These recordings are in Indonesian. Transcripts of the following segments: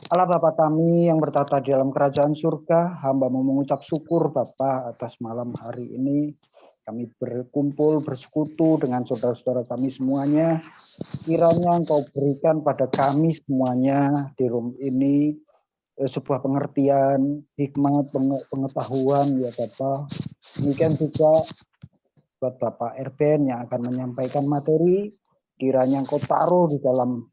Allah Bapa kami yang bertata di dalam kerajaan surga, hamba mau mengucap syukur Bapa atas malam hari ini. Kami berkumpul, bersekutu dengan saudara-saudara kami semuanya. Kiranya Engkau berikan pada kami semuanya di room ini sebuah pengertian, hikmat, pengetahuan ya Bapak. Demikian juga buat Bapak Erben yang akan menyampaikan materi, kiranya Engkau taruh di dalam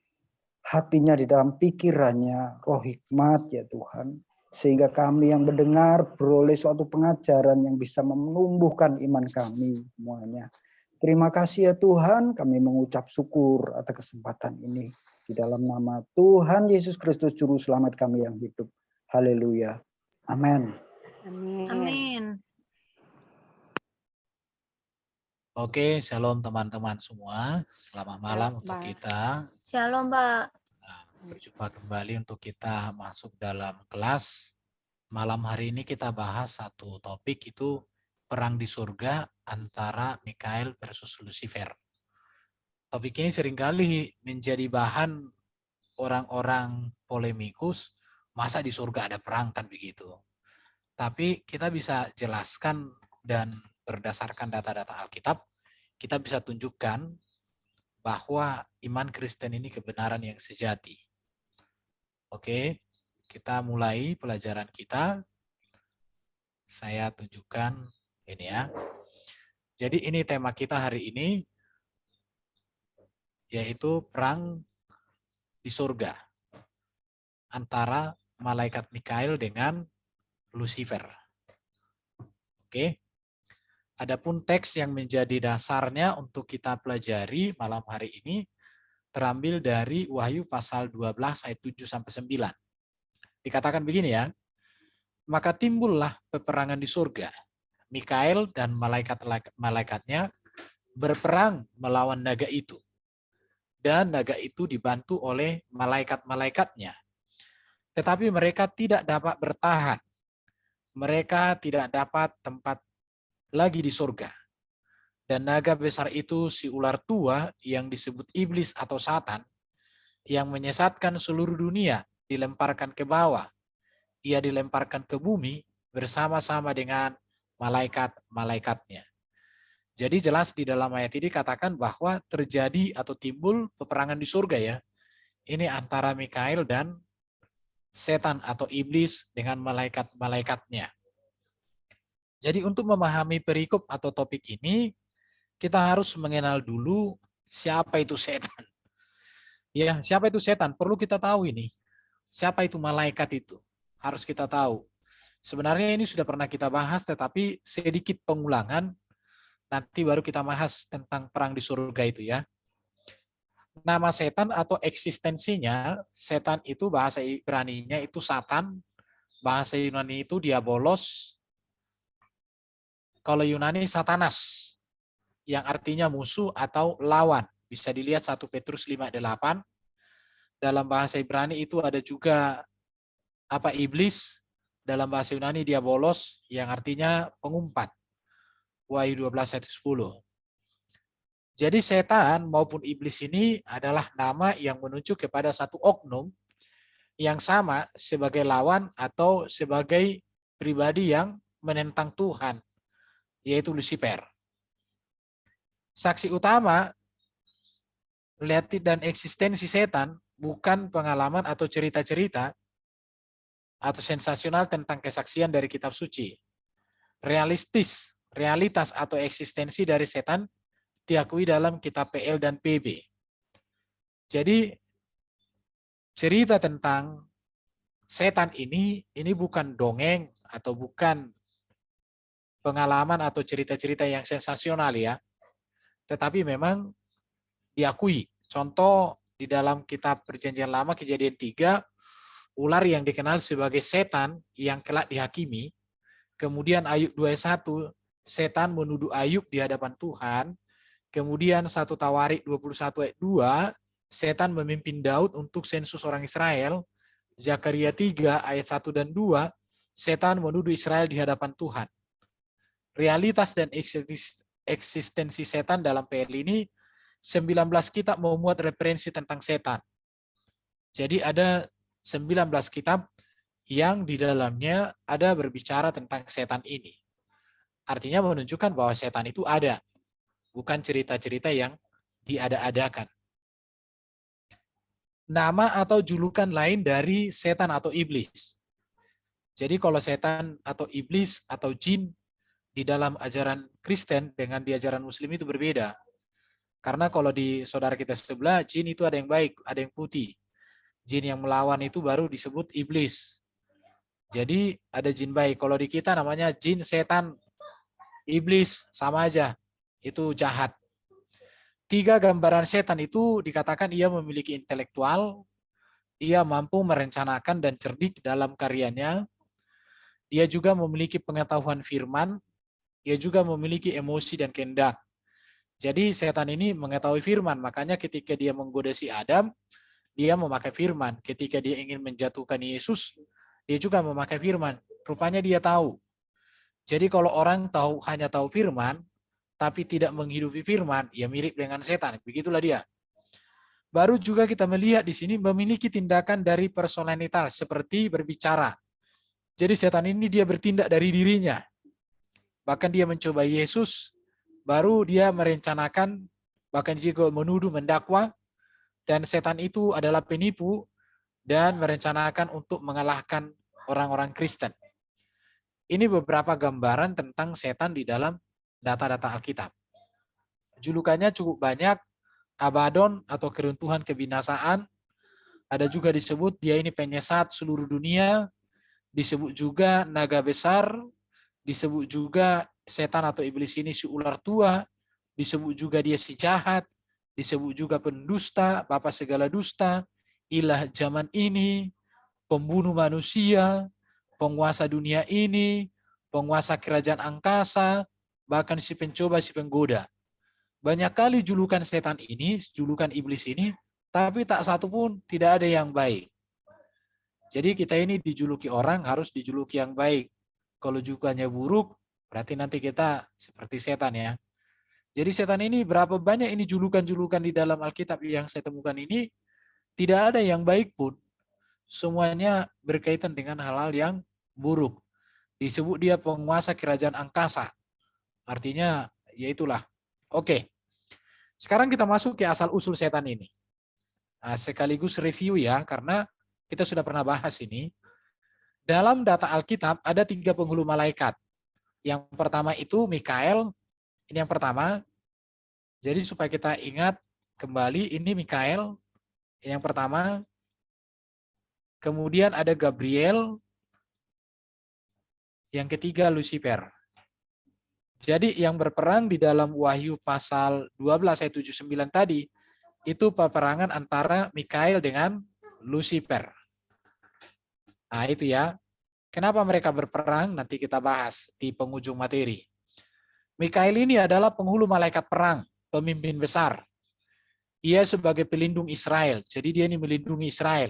hatinya, di dalam pikirannya roh hikmat ya Tuhan, sehingga kami yang mendengar beroleh suatu pengajaran yang bisa menumbuhkan iman kami semuanya. Terima kasih ya Tuhan, kami mengucap syukur atas kesempatan ini. Di dalam nama Tuhan Yesus Kristus Juru Selamat kami yang hidup. Haleluya. Amin. Amin. Oke, shalom teman-teman semua. Selamat malam untuk kita. Shalom, Pak. Berjumpa kembali untuk kita masuk dalam kelas. Malam hari ini kita bahas satu topik, itu perang di surga antara Mikael versus Lucifer. Topik ini seringkali menjadi bahan orang-orang polemikus, masa di surga ada perang kan begitu. Tapi kita bisa jelaskan dan berdasarkan data-data Alkitab, kita bisa tunjukkan bahwa iman Kristen ini kebenaran yang sejati. Oke, kita mulai pelajaran kita. Saya tunjukkan ini ya. Jadi ini tema kita hari ini, yaitu perang di surga antara malaikat Mikael dengan Lucifer. Oke. Adapun teks yang menjadi dasarnya untuk kita pelajari malam hari ini terambil dari Wahyu pasal 12 ayat 7 sampai 9. Dikatakan begini ya. Maka timbullah peperangan di surga. Mikael dan malaikat-malaikatnya berperang melawan naga itu. Dan naga itu dibantu oleh malaikat-malaikatnya. Tetapi mereka tidak dapat bertahan. Mereka tidak dapat tempat lagi di surga. Dan naga besar itu si ular tua yang disebut iblis atau Satan, yang menyesatkan seluruh dunia, dilemparkan ke bawah. Ia dilemparkan ke bumi bersama-sama dengan malaikat-malaikatnya. Jadi jelas di dalam ayat ini katakan bahwa terjadi atau timbul peperangan di surga ya. Ini antara Mikael dan setan atau iblis dengan malaikat-malaikatnya. Jadi untuk memahami perikop atau topik ini, kita harus mengenal dulu siapa itu setan. Ya, siapa itu setan? Perlu kita tahu ini. Siapa itu malaikat itu? Harus kita tahu. Sebenarnya ini sudah pernah kita bahas, tetapi sedikit pengulangan. Nanti baru kita bahas tentang perang di surga itu ya. Nama setan atau eksistensinya, setan itu bahasa Ibrani-nya itu Satan, bahasa Yunani itu diabolos, kalau Yunani Satanas, yang artinya musuh atau lawan. Bisa dilihat 1 Petrus 5:8. Dalam bahasa Ibrani itu ada juga iblis, dalam bahasa Yunani diabolos, yang artinya pengumpat. Wahyu 12 ayat 10. Jadi setan maupun iblis ini adalah nama yang menunjuk kepada satu oknum yang sama sebagai lawan atau sebagai pribadi yang menentang Tuhan, yaitu Lucifer. Saksi utama realiti dan eksistensi setan bukan pengalaman atau cerita-cerita atau sensasional tentang kesaksian dari kitab suci. Realitas atau eksistensi dari setan diakui dalam kitab PL dan PB. Jadi cerita tentang setan ini bukan dongeng atau bukan pengalaman atau cerita-cerita yang sensasional ya. Tetapi memang diakui. Contoh di dalam kitab Perjanjian Lama Kejadian 3, ular yang dikenal sebagai setan yang kelak dihakimi. Kemudian Ayub 21, setan menuduh Ayub di hadapan Tuhan. Kemudian 1 Tawarik 21 ayat 2, setan memimpin Daud untuk sensus orang Israel. Zakaria 3 ayat 1 dan 2, setan menuduh Israel di hadapan Tuhan. Realitas dan eksistensi setan dalam PL ini 19 kitab memuat referensi tentang setan. Jadi ada 19 kitab yang di dalamnya ada berbicara tentang setan ini. Artinya menunjukkan bahwa setan itu ada, bukan cerita-cerita yang diada-adakan. Nama atau julukan lain dari setan atau iblis. Jadi kalau setan atau iblis atau jin di dalam ajaran Kristen dengan di ajaran Muslim itu berbeda. Karena kalau di saudara kita sebelah, jin itu ada yang baik, ada yang putih. Jin yang melawan itu baru disebut iblis. Jadi ada jin baik. Kalau di kita namanya jin, setan, iblis, sama aja. Itu jahat. 3 gambaran setan itu dikatakan ia memiliki intelektual, ia mampu merencanakan dan cerdik dalam karyanya, dia juga memiliki pengetahuan firman, dia juga memiliki emosi dan kehendak. Jadi setan ini mengetahui firman, makanya ketika dia menggoda si Adam, dia memakai firman. Ketika dia ingin menjatuhkan Yesus, dia juga memakai firman. Rupanya dia tahu. Jadi kalau orang hanya tahu firman, tapi tidak menghidupi firman, ya mirip dengan setan. Begitulah dia. Baru juga kita melihat di sini memiliki tindakan dari personalitas seperti berbicara. Jadi setan ini dia bertindak dari dirinya. Bahkan dia mencoba Yesus, baru dia merencanakan, bahkan juga menuduh, mendakwa, dan setan itu adalah penipu dan merencanakan untuk mengalahkan orang-orang Kristen. Ini beberapa gambaran tentang setan di dalam data-data Alkitab. Julukannya cukup banyak, Abaddon atau keruntuhan kebinasaan, ada juga disebut dia ini penyesat seluruh dunia, disebut juga naga besar, disebut juga setan atau iblis ini si ular tua, disebut juga dia si jahat, disebut juga pendusta, bapa segala dusta, ilah zaman ini, pembunuh manusia, penguasa dunia ini, penguasa kerajaan angkasa, bahkan si pencoba, si penggoda. Banyak kali julukan setan ini, julukan iblis ini, tapi tak satu pun tidak ada yang baik. Jadi kita ini dijuluki orang harus dijuluki yang baik. Kalau julukannya buruk, berarti nanti kita seperti setan ya. Jadi setan ini berapa banyak ini julukan-julukan di dalam Alkitab yang saya temukan ini, tidak ada yang baik pun. Semuanya berkaitan dengan hal-hal yang buruk. Disebut dia penguasa kerajaan angkasa. Artinya, ya itulah. Oke. Sekarang kita masuk ke asal-usul setan ini. Nah, sekaligus review ya, karena kita sudah pernah bahas ini. Dalam data Alkitab ada 3 penghulu malaikat. Yang pertama itu Mikael. Ini yang pertama. Jadi supaya kita ingat kembali, ini Mikael. Yang pertama. Kemudian ada Gabriel. Yang ketiga Lucifer. Jadi yang berperang di dalam Wahyu pasal 12 ayat 79 tadi, itu peperangan antara Mikael dengan Lucifer. Nah itu ya. Kenapa mereka berperang? Nanti kita bahas di penghujung materi. Mikael ini adalah penghulu malaikat perang, pemimpin besar. Ia sebagai pelindung Israel. Jadi dia ini melindungi Israel.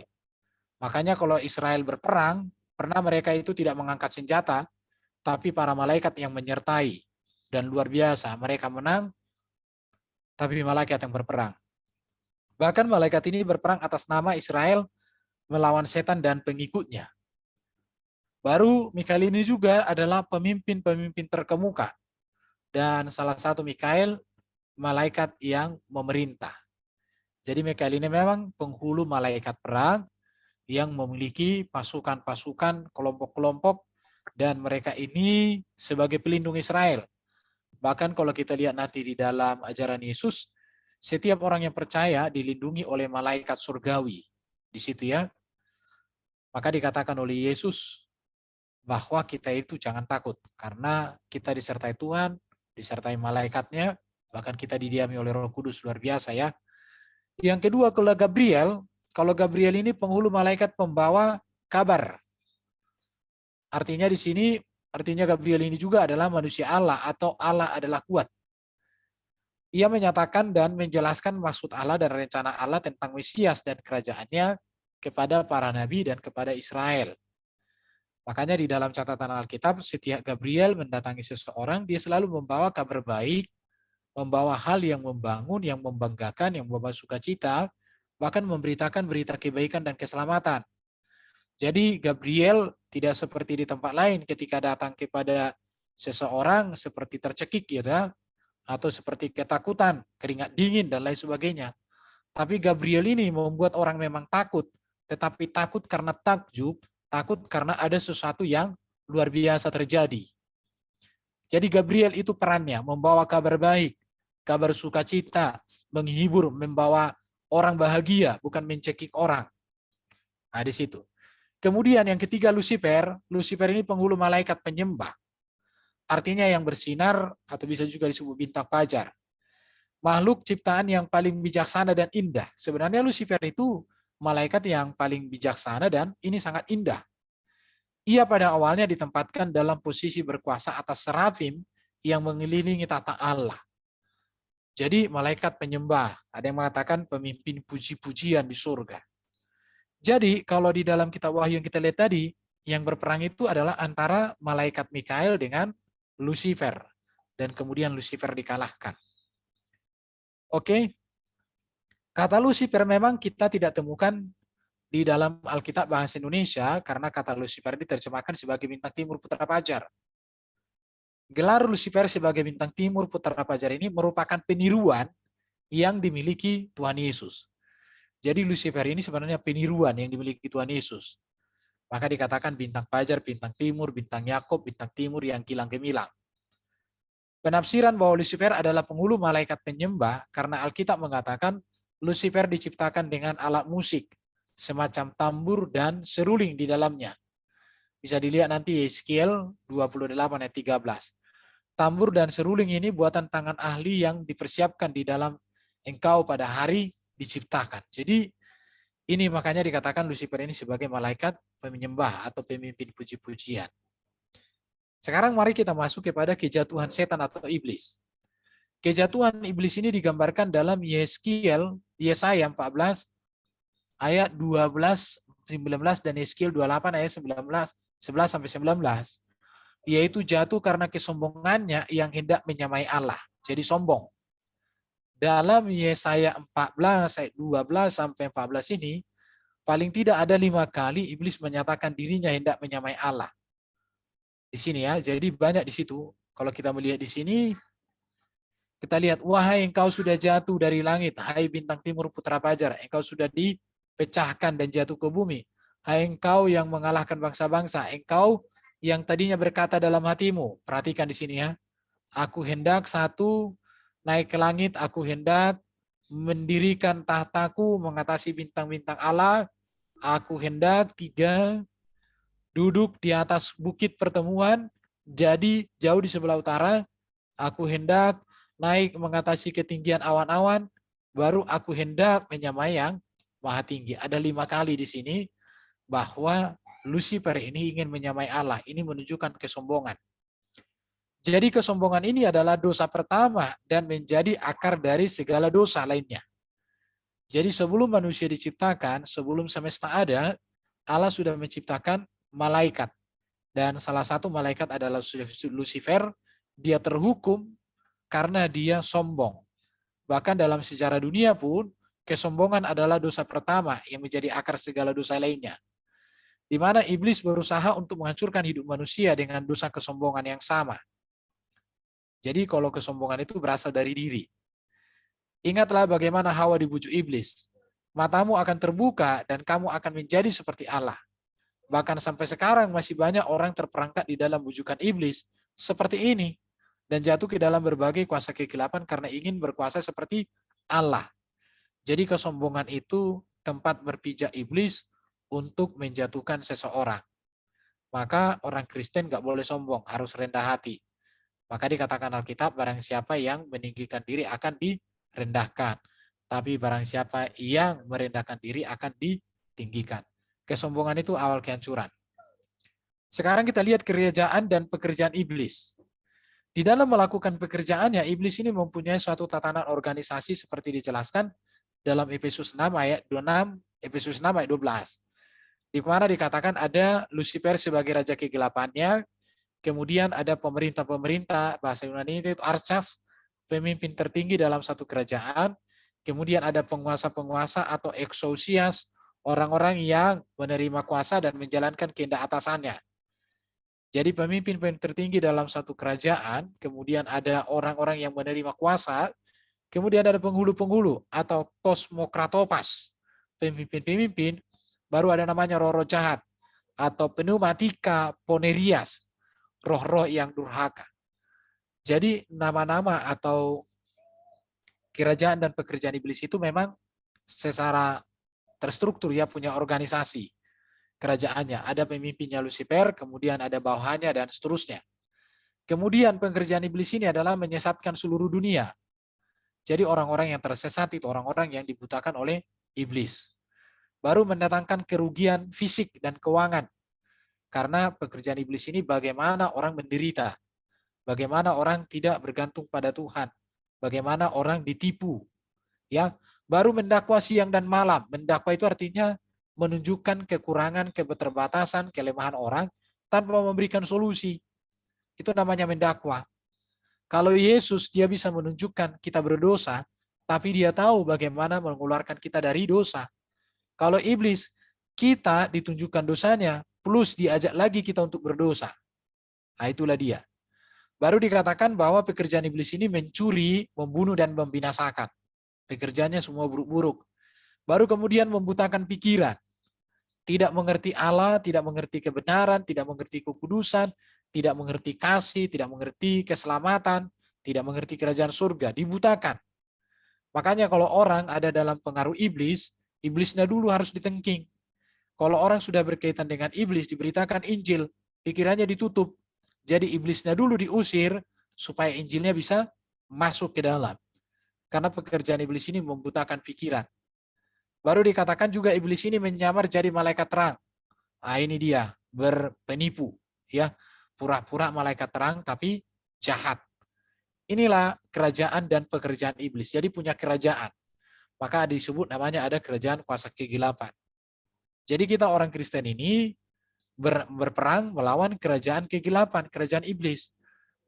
Makanya kalau Israel berperang, pernah mereka itu tidak mengangkat senjata, tapi para malaikat yang menyertai. Dan luar biasa, mereka menang, tapi malaikat yang berperang. Bahkan malaikat ini berperang atas nama Israel melawan setan dan pengikutnya. Baru Mikael ini juga adalah pemimpin-pemimpin terkemuka. Dan salah satu Mikael, malaikat yang memerintah. Jadi Mikael ini memang penghulu malaikat perang yang memiliki pasukan-pasukan, kelompok-kelompok, dan mereka ini sebagai pelindung Israel. Bahkan kalau kita lihat nanti di dalam ajaran Yesus, setiap orang yang percaya dilindungi oleh malaikat surgawi. Di situ ya. Maka dikatakan oleh Yesus bahwa kita itu jangan takut. Karena kita disertai Tuhan, disertai malaikatnya, bahkan kita didiami oleh Roh Kudus, luar biasa ya. Yang kedua kalau Gabriel ini penghulu malaikat pembawa kabar. Artinya di sini, artinya Gabriel ini juga adalah manusia Allah atau Allah adalah kuat. Ia menyatakan dan menjelaskan maksud Allah dan rencana Allah tentang Mesias dan kerajaannya kepada para nabi dan kepada Israel. Makanya di dalam catatan Alkitab, setiap Gabriel mendatangi seseorang, dia selalu membawa kabar baik, membawa hal yang membangun, yang membanggakan, yang membawa sukacita, bahkan memberitakan berita kebaikan dan keselamatan. Jadi Gabriel tidak seperti di tempat lain ketika datang kepada seseorang seperti tercekik gitu ya, atau seperti ketakutan, keringat dingin dan lain sebagainya. Tapi Gabriel ini membuat orang memang takut, tetapi takut karena takjub, takut karena ada sesuatu yang luar biasa terjadi. Jadi Gabriel itu perannya membawa kabar baik, kabar sukacita, menghibur, membawa orang bahagia, bukan mencekik orang. Nah, di situ. Kemudian yang ketiga Lucifer. Lucifer ini penghulu malaikat penyembah. Artinya yang bersinar atau bisa juga disebut bintang fajar. Makhluk ciptaan yang paling bijaksana dan indah. Sebenarnya Lucifer itu malaikat yang paling bijaksana dan ini sangat indah. Ia pada awalnya ditempatkan dalam posisi berkuasa atas serafim yang mengelilingi tata Allah. Jadi malaikat penyembah. Ada yang mengatakan pemimpin puji-pujian di surga. Jadi kalau di dalam kitab Wahyu yang kita lihat tadi, yang berperang itu adalah antara malaikat Mikael dengan Lucifer. Dan kemudian Lucifer dikalahkan. Oke. Kata Lucifer memang kita tidak temukan di dalam Alkitab bahasa Indonesia karena kata Lucifer diterjemahkan sebagai bintang timur putra fajar. Gelar Lucifer sebagai bintang timur putra fajar ini merupakan peniruan yang dimiliki Tuhan Yesus. Jadi Lucifer ini sebenarnya peniruan yang dimiliki Tuhan Yesus. Maka dikatakan bintang fajar, bintang timur, bintang Yakob, bintang timur yang kilang gemilang. Penafsiran bahwa Lucifer adalah penghulu malaikat penyembah karena Alkitab mengatakan Lucifer diciptakan dengan alat musik, semacam tambur dan seruling di dalamnya. Bisa dilihat nanti Yeskiel 28 ayat 13. Tambur dan seruling ini buatan tangan ahli yang dipersiapkan di dalam engkau pada hari diciptakan. Jadi ini makanya dikatakan Lucifer ini sebagai malaikat penyembah atau pemimpin puji-pujian. Sekarang mari kita masuk kepada kejatuhan setan atau iblis. Kejatuhan iblis ini digambarkan dalam Yesaya 14 ayat 12, 19 dan Yeskiel 28 ayat 11 sampai 19. Yaitu jatuh karena kesombongannya yang hendak menyamai Allah. Jadi sombong. Dalam Yesaya 14 ayat 12 sampai 14 ini, paling tidak ada 5 kali iblis menyatakan dirinya hendak menyamai Allah. Di sini ya, jadi banyak di situ. Kalau kita melihat di sini, kita lihat, wahai engkau sudah jatuh dari langit, hai bintang timur putra fajar, engkau sudah dipecahkan dan jatuh ke bumi. Hai engkau yang mengalahkan bangsa-bangsa, engkau yang tadinya berkata dalam hatimu, perhatikan di sini ya, aku hendak satu, naik ke langit, aku hendak mendirikan tahtaku mengatasi bintang-bintang Allah. Aku hendak 3, duduk di atas bukit pertemuan, jadi jauh di sebelah utara. Aku hendak naik mengatasi ketinggian awan-awan, baru aku hendak menyamai yang maha tinggi. Ada 5 kali di sini bahwa Lucifer ini ingin menyamai Allah. Ini menunjukkan kesombongan. Jadi kesombongan ini adalah dosa pertama dan menjadi akar dari segala dosa lainnya. Jadi sebelum manusia diciptakan, sebelum semesta ada, Allah sudah menciptakan malaikat. Dan salah satu malaikat adalah Lucifer. Dia terhukum karena dia sombong. Bahkan dalam sejarah dunia pun, kesombongan adalah dosa pertama yang menjadi akar segala dosa lainnya. Di mana iblis berusaha untuk menghancurkan hidup manusia dengan dosa kesombongan yang sama. Jadi kalau kesombongan itu berasal dari diri. Ingatlah bagaimana Hawa dibujuk iblis. Matamu akan terbuka dan kamu akan menjadi seperti Allah. Bahkan sampai sekarang masih banyak orang terperangkap di dalam bujukan iblis seperti ini. Dan jatuh ke dalam berbagai kuasa kegelapan karena ingin berkuasa seperti Allah. Jadi kesombongan itu tempat berpijak iblis untuk menjatuhkan seseorang. Maka orang Kristen nggak boleh sombong, harus rendah hati. Maka dikatakan Alkitab, barang siapa yang meninggikan diri akan direndahkan. Tapi barang siapa yang merendahkan diri akan ditinggikan. Kesombongan itu awal kehancuran. Sekarang kita lihat kerajaan dan pekerjaan iblis. Di dalam melakukan pekerjaannya, iblis ini mempunyai suatu tatanan organisasi seperti dijelaskan dalam Efesus 6 ayat 26, Efesus 6 ayat 12. Di mana dikatakan ada Lucifer sebagai raja kegelapannya, kemudian ada pemerintah-pemerintah, bahasa Yunani itu archas, pemimpin tertinggi dalam satu kerajaan. Kemudian ada penguasa-penguasa atau exousias, orang-orang yang menerima kuasa dan menjalankan kehendak atasannya. Jadi pemimpin tertinggi dalam satu kerajaan, kemudian ada orang-orang yang menerima kuasa, kemudian ada penghulu-penghulu atau kosmokratopas, pemimpin-pemimpin, baru ada namanya roh-roh jahat atau pneumatika ponerias, roh-roh yang durhaka. Jadi nama-nama atau kerajaan dan pekerjaan iblis itu memang secara terstruktur ya, punya organisasi kerajaannya. Ada pemimpinnya Lucifer, kemudian ada bawahannya dan seterusnya. Kemudian pekerjaan iblis ini adalah menyesatkan seluruh dunia. Jadi orang-orang yang tersesat itu orang-orang yang dibutakan oleh iblis. Baru mendatangkan kerugian fisik dan keuangan. Karena pekerjaan iblis ini bagaimana orang menderita. Bagaimana orang tidak bergantung pada Tuhan. Bagaimana orang ditipu. Ya, baru mendakwa siang dan malam. Mendakwa itu artinya menunjukkan kekurangan, keterbatasan, kelemahan orang tanpa memberikan solusi. Itu namanya mendakwa. Kalau Yesus, dia bisa menunjukkan kita berdosa, tapi dia tahu bagaimana mengeluarkan kita dari dosa. Kalau iblis, kita ditunjukkan dosanya, plus diajak lagi kita untuk berdosa. Nah, itulah dia. Baru dikatakan bahwa pekerjaan iblis ini mencuri, membunuh, dan membinasakan. Pekerjaannya semua buruk-buruk. Baru kemudian membutakan pikiran. Tidak mengerti Allah, tidak mengerti kebenaran, tidak mengerti kekudusan, tidak mengerti kasih, tidak mengerti keselamatan, tidak mengerti kerajaan surga, dibutakan. Makanya kalau orang ada dalam pengaruh iblis, iblisnya dulu harus ditengking. Kalau orang sudah berkaitan dengan iblis, diberitakan Injil, pikirannya ditutup. Jadi iblisnya dulu diusir, supaya Injilnya bisa masuk ke dalam. Karena pekerjaan iblis ini membutakan pikiran. Baru dikatakan juga iblis ini menyamar jadi malaikat terang. Nah, ini dia, berpenipu. Ya, pura-pura malaikat terang, tapi jahat. Inilah kerajaan dan pekerjaan iblis. Jadi punya kerajaan. Maka disebut namanya ada kerajaan kuasa kegelapan. Jadi kita orang Kristen ini berperang melawan kerajaan kegelapan, kerajaan iblis.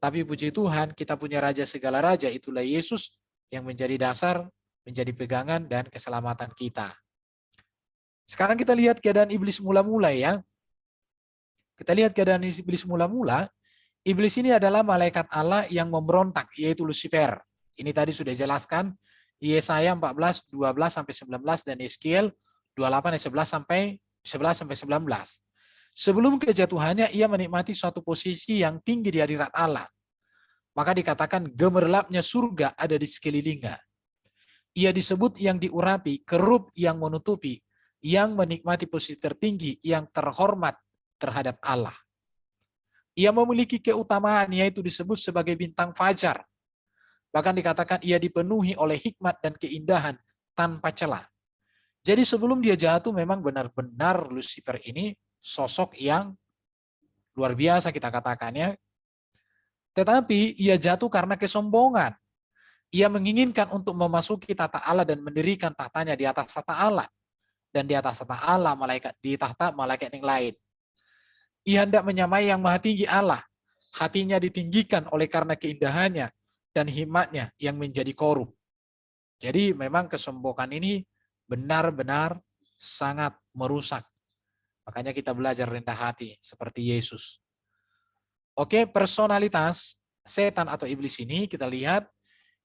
Tapi puji Tuhan, kita punya raja segala raja, itulah Yesus yang menjadi dasar, menjadi pegangan dan keselamatan kita. Sekarang kita lihat keadaan iblis mula-mula ya. Kita lihat keadaan iblis mula-mula. Iblis ini adalah malaikat Allah yang memberontak, yaitu Lucifer. Ini tadi sudah jelaskan, Yesaya 14, 12 sampai 19 dan Yeskiel 28 ayat 11 sampai 19. Sebelum kejatuhannya, ia menikmati suatu posisi yang tinggi di hadirat Allah. Maka dikatakan gemerlapnya surga ada di sekelilingnya. Ia disebut yang diurapi, kerub yang menutupi, yang menikmati posisi tertinggi, yang terhormat terhadap Allah. Ia memiliki keutamaan, yaitu disebut sebagai bintang fajar. Bahkan dikatakan ia dipenuhi oleh hikmat dan keindahan tanpa celah. Jadi sebelum dia jatuh memang benar-benar Lucifer ini sosok yang luar biasa kita katakannya. Tetapi ia jatuh karena kesombongan. Ia menginginkan untuk memasuki tata Allah dan mendirikan tahtanya di atas tata Allah. Dan di atas tata Allah di tahta malaikat yang lain. Ia hendak menyamai yang maha tinggi Allah. Hatinya ditinggikan oleh karena keindahannya dan hikmatnya yang menjadi korup. Jadi memang kesombongan ini benar-benar sangat merusak. Makanya kita belajar rendah hati seperti Yesus. Oke, personalitas setan atau iblis ini kita lihat.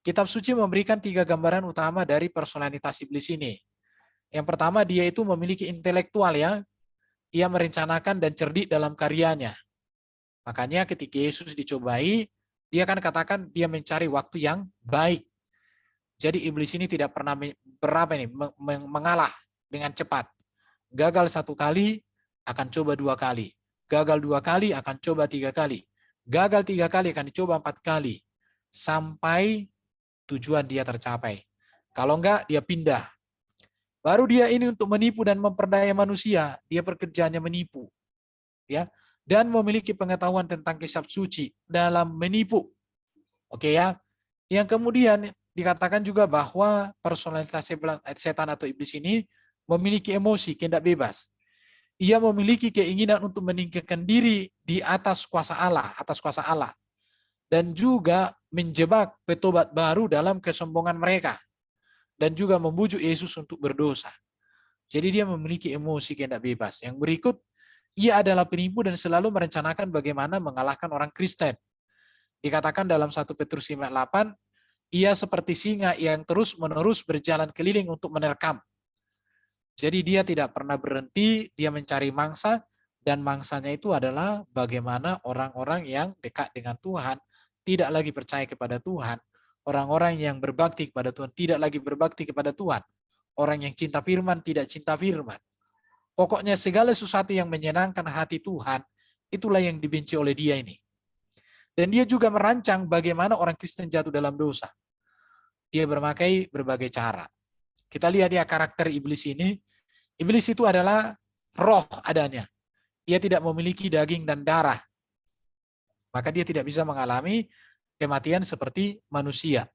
Kitab suci memberikan 3 gambaran utama dari personalitas iblis ini. Yang pertama, dia itu memiliki intelektual ya. Ia merencanakan dan cerdik dalam karyanya. Makanya ketika Yesus dicobai, dia kan katakan dia mencari waktu yang baik. Jadi iblis ini tidak pernah mengalah dengan cepat. Gagal 1 kali, akan coba 2 kali. Gagal 2 kali, akan coba 3 kali. Gagal 3 kali, akan dicoba 4 kali. Sampai tujuan dia tercapai. Kalau enggak, dia pindah. Baru dia ini untuk menipu dan memperdaya manusia, dia pekerjaannya menipu. Ya, dan memiliki pengetahuan tentang kitab suci dalam menipu. Oke ya. Yang kemudian dikatakan juga bahwa personalitas setan atau iblis ini memiliki emosi, kehendak bebas. Ia memiliki keinginan untuk meninggikan diri di atas kuasa Allah, dan juga menjebak petobat baru dalam kesombongan mereka. Dan juga membujuk Yesus untuk berdosa. Jadi dia memiliki emosi kehendak bebas. Yang berikut, ia adalah penipu dan selalu merencanakan bagaimana mengalahkan orang Kristen. Dikatakan dalam 1 Petrus 5:8, ia seperti singa yang terus-menerus berjalan keliling untuk menerkam. Jadi dia tidak pernah berhenti, dia mencari mangsa, dan mangsanya itu adalah bagaimana orang-orang yang dekat dengan Tuhan tidak lagi percaya kepada Tuhan. Orang-orang yang berbakti kepada Tuhan tidak lagi berbakti kepada Tuhan. Orang yang cinta firman tidak cinta firman. Pokoknya segala sesuatu yang menyenangkan hati Tuhan, itulah yang dibenci oleh dia ini. Dan dia juga merancang bagaimana orang Kristen jatuh dalam dosa. Dia berbagai cara. Kita lihat ya karakter iblis ini. Iblis itu adalah roh adanya. Ia tidak memiliki daging dan darah. Maka dia tidak bisa mengalami kematian seperti manusia.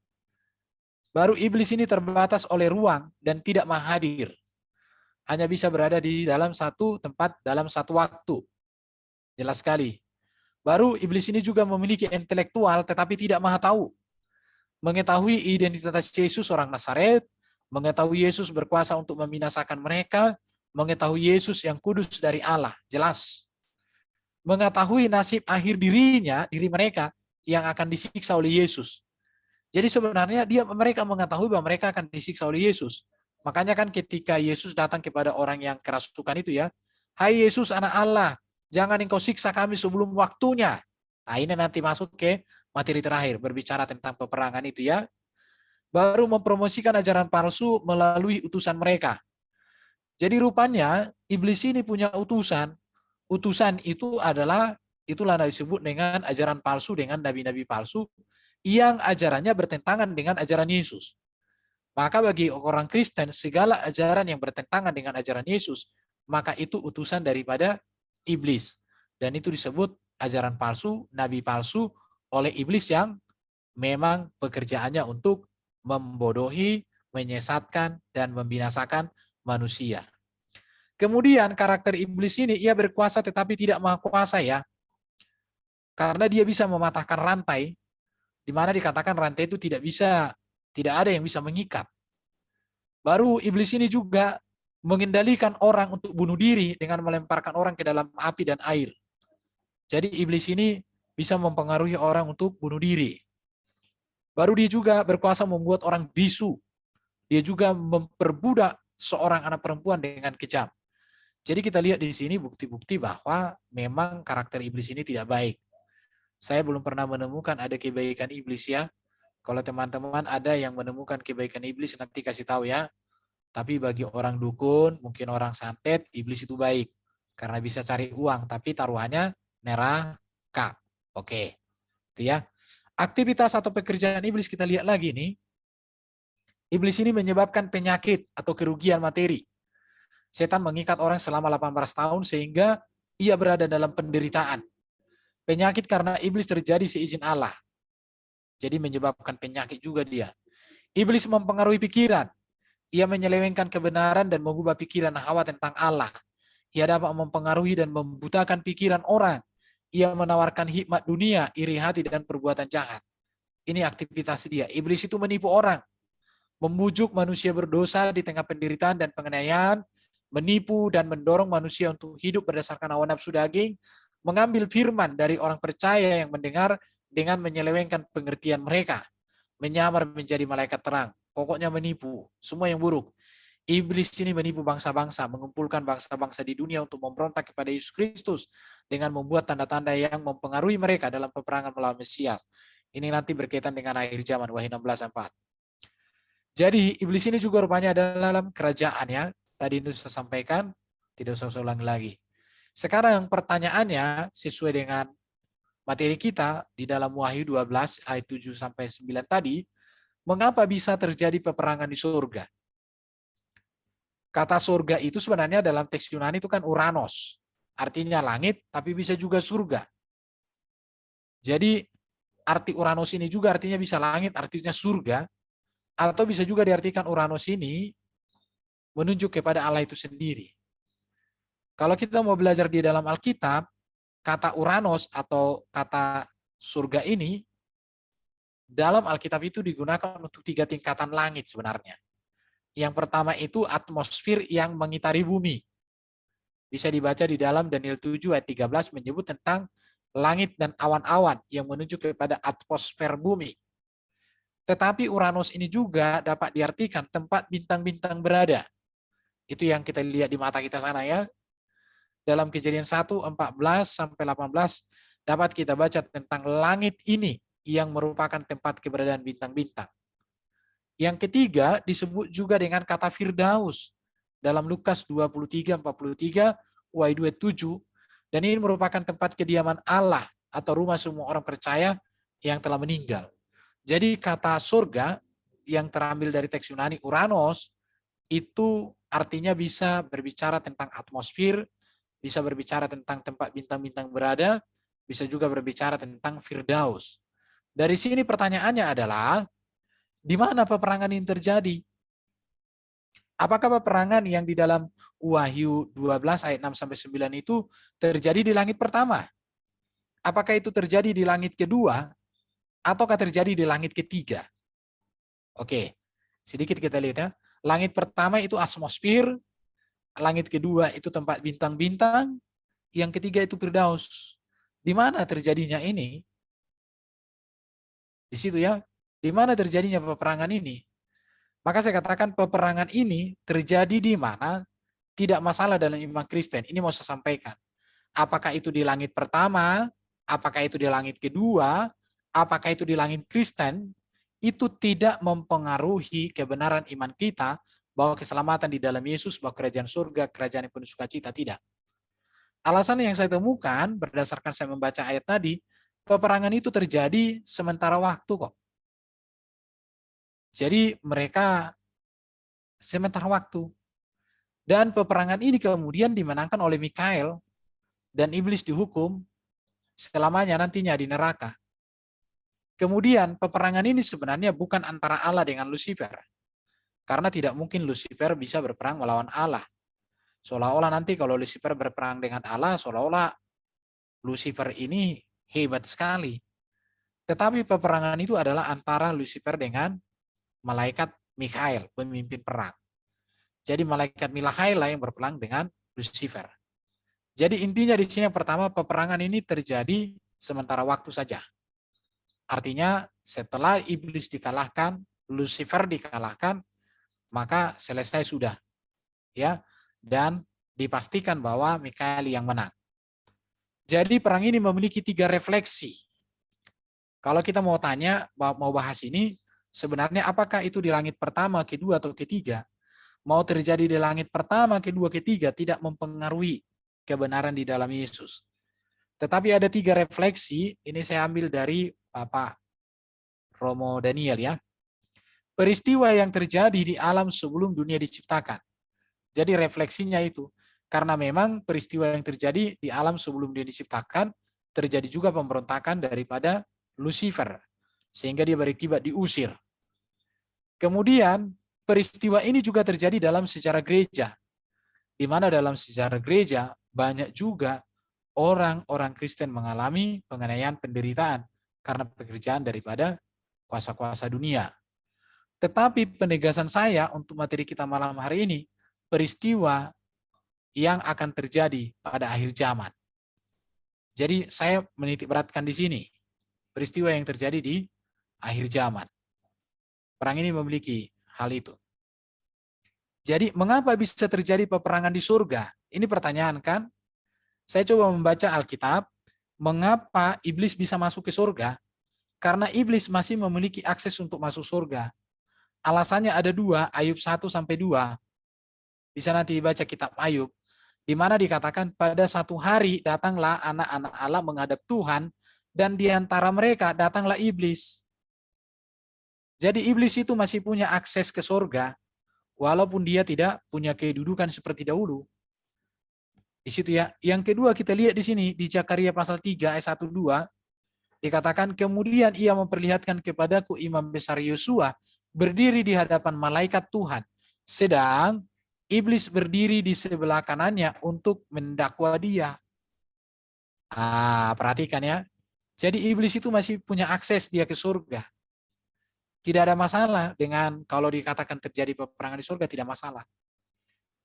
Baru iblis ini terbatas oleh ruang dan tidak menghadir. Hanya bisa berada di dalam satu tempat dalam satu waktu. Jelas sekali. Baru iblis ini juga memiliki intelektual tetapi tidak maha tahu. Mengetahui identitas Yesus orang Nazaret, mengetahui Yesus berkuasa untuk membinasakan mereka, mengetahui Yesus yang kudus dari Allah, jelas. Mengetahui nasib akhir diri mereka yang akan disiksa oleh Yesus. Jadi sebenarnya mereka mengetahui bahwa mereka akan disiksa oleh Yesus. Makanya kan ketika Yesus datang kepada orang yang kerasukan itu ya, "Hai Yesus anak Allah, jangan engkau siksa kami sebelum waktunya." Nah ini nanti masuk ke materi terakhir, berbicara tentang peperangan itu ya. Baru mempromosikan ajaran palsu melalui utusan mereka. Jadi rupanya iblis ini punya utusan. Utusan itu itulah disebut dengan ajaran palsu, dengan nabi-nabi palsu yang ajarannya bertentangan dengan ajaran Yesus. Maka bagi orang Kristen, segala ajaran yang bertentangan dengan ajaran Yesus, maka itu utusan daripada iblis. Dan itu disebut ajaran palsu, nabi palsu oleh iblis yang memang pekerjaannya untuk membodohi, menyesatkan, dan membinasakan manusia. Kemudian karakter iblis ini, ia berkuasa tetapi tidak maha kuasa ya. Karena dia bisa mematahkan rantai, di mana dikatakan rantai itu tidak ada yang bisa mengikat. Baru iblis ini juga mengendalikan orang untuk bunuh diri dengan melemparkan orang ke dalam api dan air. Jadi iblis ini bisa mempengaruhi orang untuk bunuh diri. Baru dia juga berkuasa membuat orang bisu. Dia juga memperbudak seorang anak perempuan dengan kejam. Jadi kita lihat di sini bukti-bukti bahwa memang karakter iblis ini tidak baik. Saya belum pernah menemukan ada kebaikan iblis ya. Kalau teman-teman ada yang menemukan kebaikan iblis, nanti kasih tahu ya. Tapi bagi orang dukun, mungkin orang santet, iblis itu baik. Karena bisa cari uang, tapi taruhannya neraka. Oke. Itu ya. Aktivitas atau pekerjaan iblis kita lihat lagi nih. Iblis ini menyebabkan penyakit atau kerugian materi. Setan mengikat orang selama 18 tahun sehingga ia berada dalam penderitaan. Penyakit karena iblis terjadi seizin Allah. Jadi menyebabkan penyakit juga dia. Iblis mempengaruhi pikiran. Ia menyelewengkan kebenaran dan mengubah pikiran Hawa tentang Allah. Ia dapat mempengaruhi dan membutakan pikiran orang. Ia menawarkan hikmat dunia, iri hati, dan perbuatan jahat. Ini aktivitas dia. Iblis itu menipu orang. Membujuk manusia berdosa di tengah penderitaan dan penganiayaan. Menipu dan mendorong manusia untuk hidup berdasarkan hawa nafsu daging. Mengambil firman dari orang percaya yang mendengar dengan menyelewengkan pengertian mereka. Menyamar menjadi malaikat terang. Pokoknya menipu. Semua yang buruk. Iblis ini menipu bangsa-bangsa, mengumpulkan bangsa-bangsa di dunia untuk memberontak kepada Yesus Kristus dengan membuat tanda-tanda yang mempengaruhi mereka dalam peperangan melawan Mesias. Ini nanti berkaitan dengan akhir zaman, Wahyu 16:4. Jadi iblis ini juga rupanya dalam kerajaannya. Tadi itu saya sampaikan, tidak usah ulangi lagi. Sekarang pertanyaannya sesuai dengan materi kita di dalam Wahyu 12 ayat 7-9 tadi, mengapa bisa terjadi peperangan di surga? Kata surga itu sebenarnya dalam teks Yunani itu kan Uranos. Artinya langit, tapi bisa juga surga. Jadi arti Uranos ini juga artinya bisa langit, artinya surga. Atau bisa juga diartikan Uranos ini menunjuk kepada Allah itu sendiri. Kalau kita mau belajar di dalam Alkitab, kata Uranos atau kata surga ini, dalam Alkitab itu digunakan untuk 3 tingkatan langit sebenarnya. Yang pertama itu atmosfer yang mengitari bumi. Bisa dibaca di dalam Daniel 7 ayat 13 menyebut tentang langit dan awan-awan yang menuju kepada atmosfer bumi. Tetapi Uranus ini juga dapat diartikan tempat bintang-bintang berada. Itu yang kita lihat di mata kita sana ya. Dalam Kejadian 1, 14 sampai 18 dapat kita baca tentang langit ini yang merupakan tempat keberadaan bintang-bintang. Yang ketiga disebut juga dengan kata Firdaus dalam Lukas 23, 43, Wahyu 7, dan ini merupakan tempat kediaman Allah atau rumah semua orang percaya yang telah meninggal. Jadi kata surga yang terambil dari teks Yunani Uranos itu artinya bisa berbicara tentang atmosfer, bisa berbicara tentang tempat bintang-bintang berada, bisa juga berbicara tentang Firdaus. Dari sini pertanyaannya adalah, di mana peperangan ini terjadi? Apakah peperangan yang di dalam Wahyu 12 ayat 6 sampai 9 itu terjadi di langit pertama? Apakah itu terjadi di langit kedua ataukah terjadi di langit ketiga? Oke, sedikit kita lihat ya. Langit pertama itu atmosfer, langit kedua itu tempat bintang-bintang, yang ketiga itu Firdaus. Di mana terjadinya ini? Di situ ya. Di mana terjadinya peperangan ini? Maka saya katakan peperangan ini terjadi di mana tidak masalah dalam iman Kristen. Ini mau saya sampaikan. Apakah itu di langit pertama, apakah itu di langit kedua, apakah itu di langit Kristen, itu tidak mempengaruhi kebenaran iman kita bahwa keselamatan di dalam Yesus, bahwa kerajaan surga, kerajaan yang penuh sukacita, tidak. Alasan yang saya temukan berdasarkan saya membaca ayat tadi, peperangan itu terjadi sementara waktu kok. Jadi mereka sementara waktu. Dan peperangan ini kemudian dimenangkan oleh Mikael dan iblis dihukum selamanya nantinya di neraka. Kemudian peperangan ini sebenarnya bukan antara Allah dengan Lucifer. Karena tidak mungkin Lucifer bisa berperang melawan Allah. Seolah-olah nanti kalau Lucifer berperang dengan Allah, seolah-olah Lucifer ini hebat sekali. Tetapi peperangan itu adalah antara Lucifer dengan malaikat Mikael, pemimpin perang. Jadi malaikat Mikael lah yang berperang dengan Lucifer. Jadi intinya di sini yang pertama, peperangan ini terjadi sementara waktu saja. Artinya setelah iblis dikalahkan, Lucifer dikalahkan, maka selesai sudah. Ya, dan dipastikan bahwa Mikael yang menang. Jadi perang ini memiliki 3 refleksi. Kalau kita mau tanya, mau bahas ini, sebenarnya apakah itu di langit pertama, kedua, atau ketiga? Mau terjadi di langit pertama, kedua, ketiga, tidak mempengaruhi kebenaran di dalam Yesus. Tetapi ada 3 refleksi, ini saya ambil dari Bapak Romo Daniel ya. Peristiwa yang terjadi di alam sebelum dunia diciptakan. Jadi refleksinya itu, karena memang peristiwa yang terjadi di alam sebelum dunia diciptakan, terjadi juga pemberontakan daripada Lucifer, sehingga dia berakibat diusir. Kemudian peristiwa ini juga terjadi dalam sejarah gereja, di mana dalam sejarah gereja banyak juga orang-orang Kristen mengalami penganiayaan, penderitaan karena pekerjaan daripada kuasa-kuasa dunia. Tetapi penegasan saya untuk materi kita malam hari ini, peristiwa yang akan terjadi pada akhir zaman. Jadi saya menitik beratkan di sini, peristiwa yang terjadi di akhir zaman. Perang ini memiliki hal itu. Jadi mengapa bisa terjadi peperangan di surga? Ini pertanyaan kan? Saya coba membaca Alkitab, mengapa iblis bisa masuk ke surga? Karena iblis masih memiliki akses untuk masuk surga. Alasannya ada 2, Ayub 1-2. Bisa nanti dibaca kitab Ayub, di mana dikatakan pada satu hari datanglah anak-anak Allah menghadap Tuhan, dan di antara mereka datanglah iblis. Jadi iblis itu masih punya akses ke surga, walaupun dia tidak punya kedudukan seperti dahulu. Di situ ya. Yang kedua kita lihat di sini, di Zakaria pasal 3 ayat 1-2, dikatakan kemudian ia memperlihatkan kepadaku imam besar Yosua berdiri di hadapan malaikat Tuhan, sedang iblis berdiri di sebelah kanannya untuk mendakwa dia. Perhatikan ya. Jadi iblis itu masih punya akses dia ke surga. Tidak ada masalah dengan kalau dikatakan terjadi peperangan di surga, tidak masalah.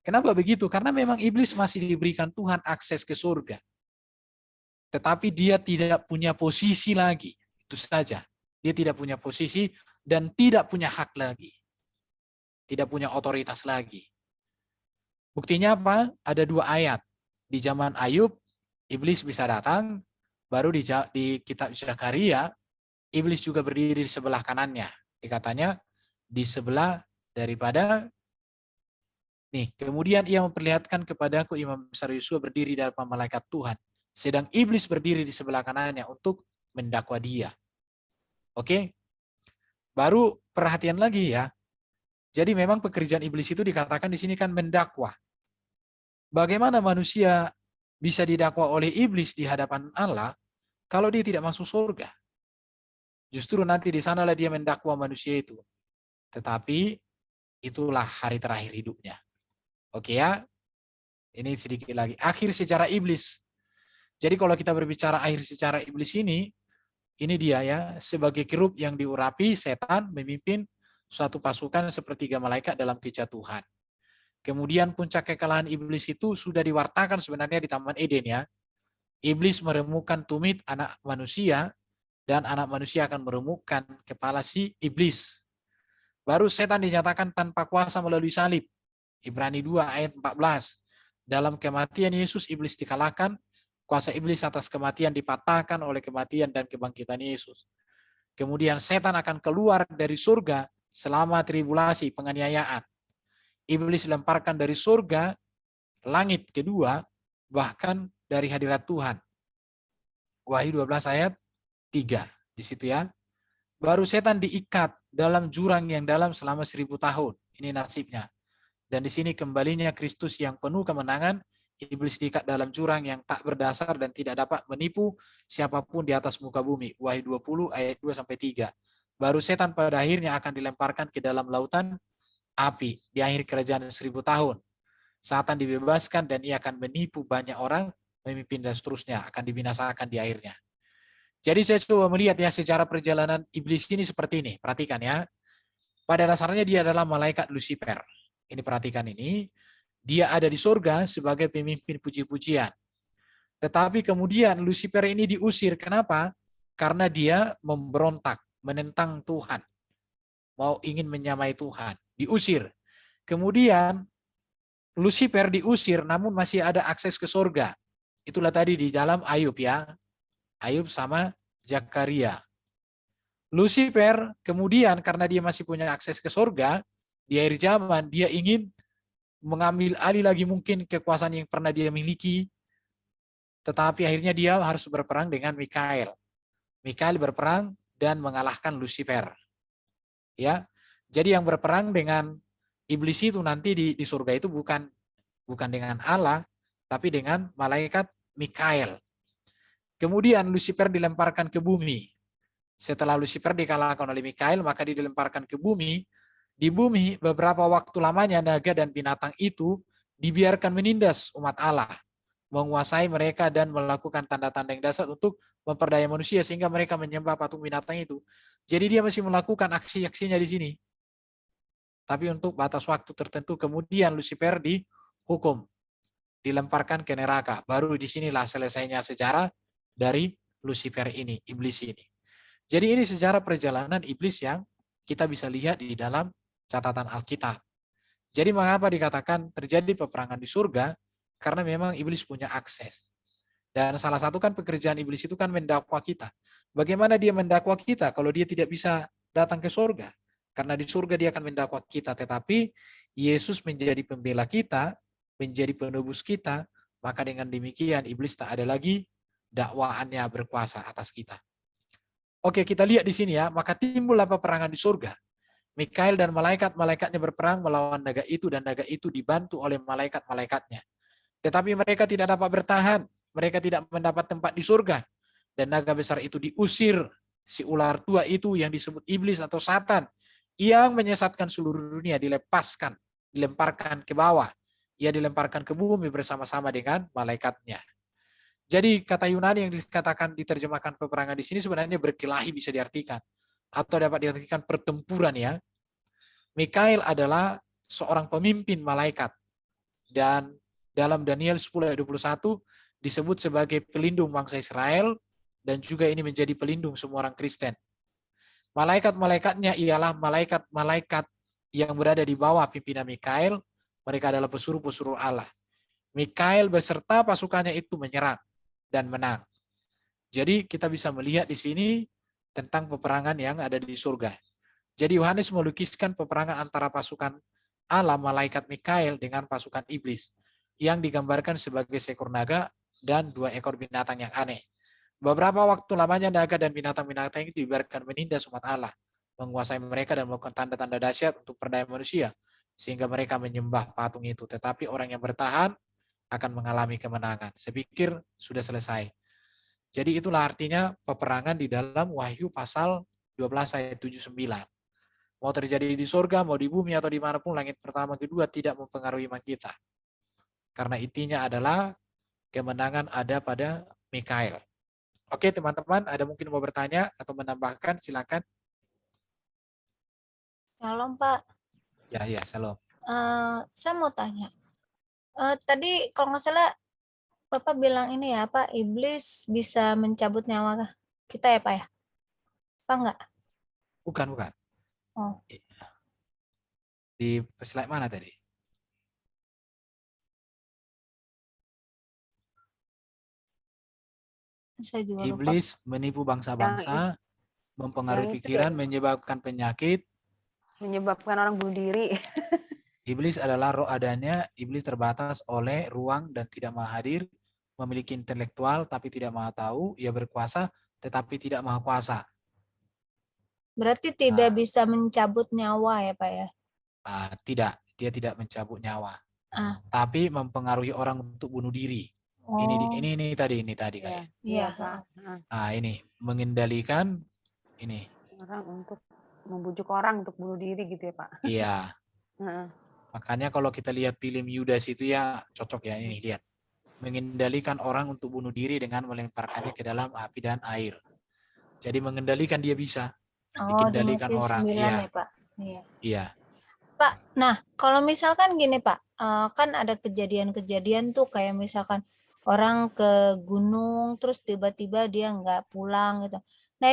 Kenapa begitu? Karena memang iblis masih diberikan Tuhan akses ke surga. Tetapi dia tidak punya posisi lagi. Itu saja. Dia tidak punya posisi dan tidak punya hak lagi. Tidak punya otoritas lagi. Buktinya apa? Ada 2 ayat. Di zaman Ayub, iblis bisa datang. Baru di kitab Zakaria, iblis juga berdiri di sebelah kanannya. Dikatanya, di sebelah daripada nih. Kemudian ia memperlihatkan kepadaku imam besar Yosua berdiri di hadapan malaikat Tuhan. Sedang iblis berdiri di sebelah kanannya untuk mendakwa dia. Oke? Baru perhatian lagi ya. Jadi memang pekerjaan iblis itu dikatakan di sini kan mendakwa. Bagaimana manusia bisa didakwa oleh iblis di hadapan Allah kalau dia tidak masuk surga? Justru nanti di sanalah dia mendakwa manusia itu. Tetapi itulah hari terakhir hidupnya. Oke ya? Ini sedikit lagi. Akhir sejarah iblis. Jadi kalau kita berbicara akhir sejarah iblis ini dia ya, sebagai kerub yang diurapi, setan memimpin suatu pasukan sepertiga malaikat dalam kejatuhan. Kemudian puncak kekalahan iblis itu sudah diwartakan sebenarnya di Taman Eden ya. Iblis meremukkan tumit anak manusia, dan anak manusia akan meremukkan kepala si iblis. Baru setan dinyatakan tanpa kuasa melalui salib. Ibrani 2 ayat 14. Dalam kematian Yesus, iblis dikalahkan. Kuasa iblis atas kematian dipatahkan oleh kematian dan kebangkitan Yesus. Kemudian setan akan keluar dari surga selama tribulasi, penganiayaan. Iblis dilemparkan dari surga, langit kedua, bahkan dari hadirat Tuhan. Wahyu 12 ayat 3. Di situ ya. Baru setan diikat dalam jurang yang dalam selama 1000 tahun. Ini nasibnya. Dan di sini kembalinya Kristus yang penuh kemenangan. Iblis diikat dalam jurang yang tak berdasar dan tidak dapat menipu siapapun di atas muka bumi. Wahyu 20 ayat 2-3. Baru setan pada akhirnya akan dilemparkan ke dalam lautan api di akhir kerajaan 1000 tahun. Satan dibebaskan dan ia akan menipu banyak orang, memimpin dan seterusnya, akan dibinasakan di akhirnya. Jadi saya coba melihat ya sejarah perjalanan iblis ini seperti ini. Perhatikan ya. Pada dasarnya dia adalah malaikat Lucifer. Ini perhatikan ini. Dia ada di surga sebagai pemimpin puji-pujian. Tetapi kemudian Lucifer ini diusir. Kenapa? Karena dia memberontak, menentang Tuhan. Mau ingin menyamai Tuhan. Diusir. Kemudian Lucifer diusir namun masih ada akses ke surga. Itulah tadi di dalam Ayub ya. Ayub sama Zakaria. Lucifer kemudian karena dia masih punya akses ke surga, di akhir zaman dia ingin mengambil alih lagi mungkin kekuasaan yang pernah dia miliki, tetapi akhirnya dia harus berperang dengan Mikael. Mikael berperang dan mengalahkan Lucifer. Ya, jadi yang berperang dengan iblis itu nanti di surga itu bukan dengan Allah, tapi dengan malaikat Mikael. Kemudian Lucifer dilemparkan ke bumi. Setelah Lucifer dikalahkan oleh Mikael, maka dia dilemparkan ke bumi. Di bumi beberapa waktu lamanya naga dan binatang itu dibiarkan menindas umat Allah, menguasai mereka dan melakukan tanda-tanda yang dasar untuk memperdaya manusia sehingga mereka menyembah patung binatang itu. Jadi dia masih melakukan aksi-aksinya di sini. Tapi untuk batas waktu tertentu kemudian Lucifer dihukum, dilemparkan ke neraka. Baru di sinilah selesainya sejarah dari Lucifer ini, iblis ini. Jadi ini sejarah perjalanan iblis yang kita bisa lihat di dalam catatan Alkitab. Jadi mengapa dikatakan terjadi peperangan di surga? Karena memang iblis punya akses. Dan salah satu kan pekerjaan iblis itu kan mendakwa kita. Bagaimana dia mendakwa kita kalau dia tidak bisa datang ke surga? Karena di surga dia akan mendakwa kita. Tetapi Yesus menjadi pembela kita, menjadi penebus kita, maka dengan demikian iblis tak ada lagi dakwaannya berkuasa atas kita. Oke, kita lihat di sini ya, maka timbullah peperangan di surga. Mikael dan malaikat-malaikatnya berperang melawan naga itu dan naga itu dibantu oleh malaikat-malaikatnya. Tetapi mereka tidak dapat bertahan, mereka tidak mendapat tempat di surga. Dan naga besar itu diusir, si ular tua itu yang disebut iblis atau Satan, yang menyesatkan seluruh dunia dilepaskan, dilemparkan ke bawah. Ia dilemparkan ke bumi bersama-sama dengan malaikatnya. Jadi kata Yunani yang dikatakan diterjemahkan peperangan di sini sebenarnya berkelahi bisa diartikan. atau dapat diartikan pertempuran ya. Mikail adalah seorang pemimpin malaikat. Dan dalam Daniel 10 ayat 21 disebut sebagai pelindung bangsa Israel dan juga ini menjadi pelindung semua orang Kristen. Malaikat-malaikatnya ialah malaikat-malaikat yang berada di bawah pimpinan Mikail. Mereka adalah pesuruh-pesuruh Allah. Mikail beserta pasukannya itu menyerang dan menang. Jadi kita bisa melihat di sini tentang peperangan yang ada di surga. Jadi Yohanes melukiskan peperangan antara pasukan Allah, malaikat Mikail dengan pasukan iblis yang digambarkan sebagai seekor naga dan 2 ekor binatang yang aneh. Beberapa waktu lamanya naga dan binatang-binatang itu dibiarkan menindas umat Allah, menguasai mereka dan melakukan tanda-tanda dahsyat untuk perdaya manusia, sehingga mereka menyembah patung itu. Tetapi orang yang bertahan akan mengalami kemenangan. Saya pikir sudah selesai. Jadi itulah artinya peperangan di dalam Wahyu pasal 12 ayat 79. Mau terjadi di surga, mau di bumi, atau dimanapun, langit pertama, kedua, tidak mempengaruhi iman kita. Karena intinya adalah kemenangan ada pada Mikail. Oke teman-teman, ada mungkin mau bertanya atau menambahkan, silakan. Shalom, Pak. Ya, shalom. Saya mau tanya. Tadi kalau nggak salah Bapak bilang ini ya, Pak, iblis bisa mencabut nyawa kita ya, Pak ya? Apa enggak? Bukan. Oh. Di slide mana tadi? Saya juga lupa. Iblis menipu bangsa-bangsa, mempengaruhi pikiran, menyebabkan penyakit. Menyebabkan orang bunuh diri. Iblis adalah roh adanya, iblis terbatas oleh ruang dan tidak maha hadir, memiliki intelektual tapi tidak maha tahu, ia berkuasa tetapi tidak maha kuasa. Berarti tidak bisa mencabut nyawa ya, Pak ya? Tidak, dia tidak mencabut nyawa. Tapi Tapi mempengaruhi orang untuk bunuh diri. oh. Ini tadi kayak. Iya, Pak. Ini mengendalikan ini. Orang untuk membujuk orang untuk bunuh diri gitu ya, Pak. Iya. Makanya kalau kita lihat film Yudas itu ya cocok ya, ini lihat. Mengendalikan orang untuk bunuh diri dengan melemparkannya ke dalam api dan air. Jadi mengendalikan dia bisa. Dikendalikan orang. Iya. Ya, Pak. Iya. Pak, nah kalau misalkan gini Pak, kan ada kejadian-kejadian tuh kayak misalkan orang ke gunung terus tiba-tiba dia nggak pulang gitu. Nah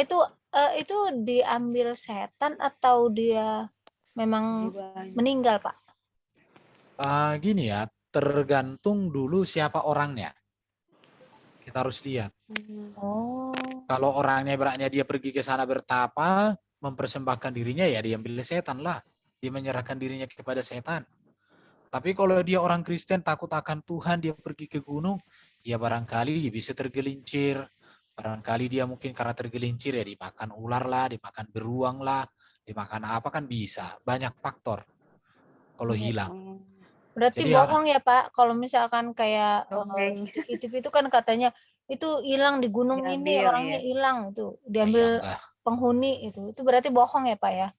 itu diambil setan atau dia memang meninggal Pak? Gini ya, tergantung dulu siapa orangnya. Kita harus lihat. Oh. Kalau orangnya beratnya dia pergi ke sana bertapa, mempersembahkan dirinya ya diambil setan lah. Dia menyerahkan dirinya kepada setan. Tapi kalau dia orang Kristen takut akan Tuhan, dia pergi ke gunung, ya barangkali dia bisa tergelincir. Barangkali dia mungkin karena tergelincir ya dimakan ular lah, dimakan beruang lah, dimakan apa kan bisa. Banyak faktor kalau hilang. Berarti Jadi bohong ya Pak, kalau misalkan kayak TV itu kan katanya itu hilang di gunung ini, orangnya hilang itu diambil penghuni itu berarti bohong ya Pak ya?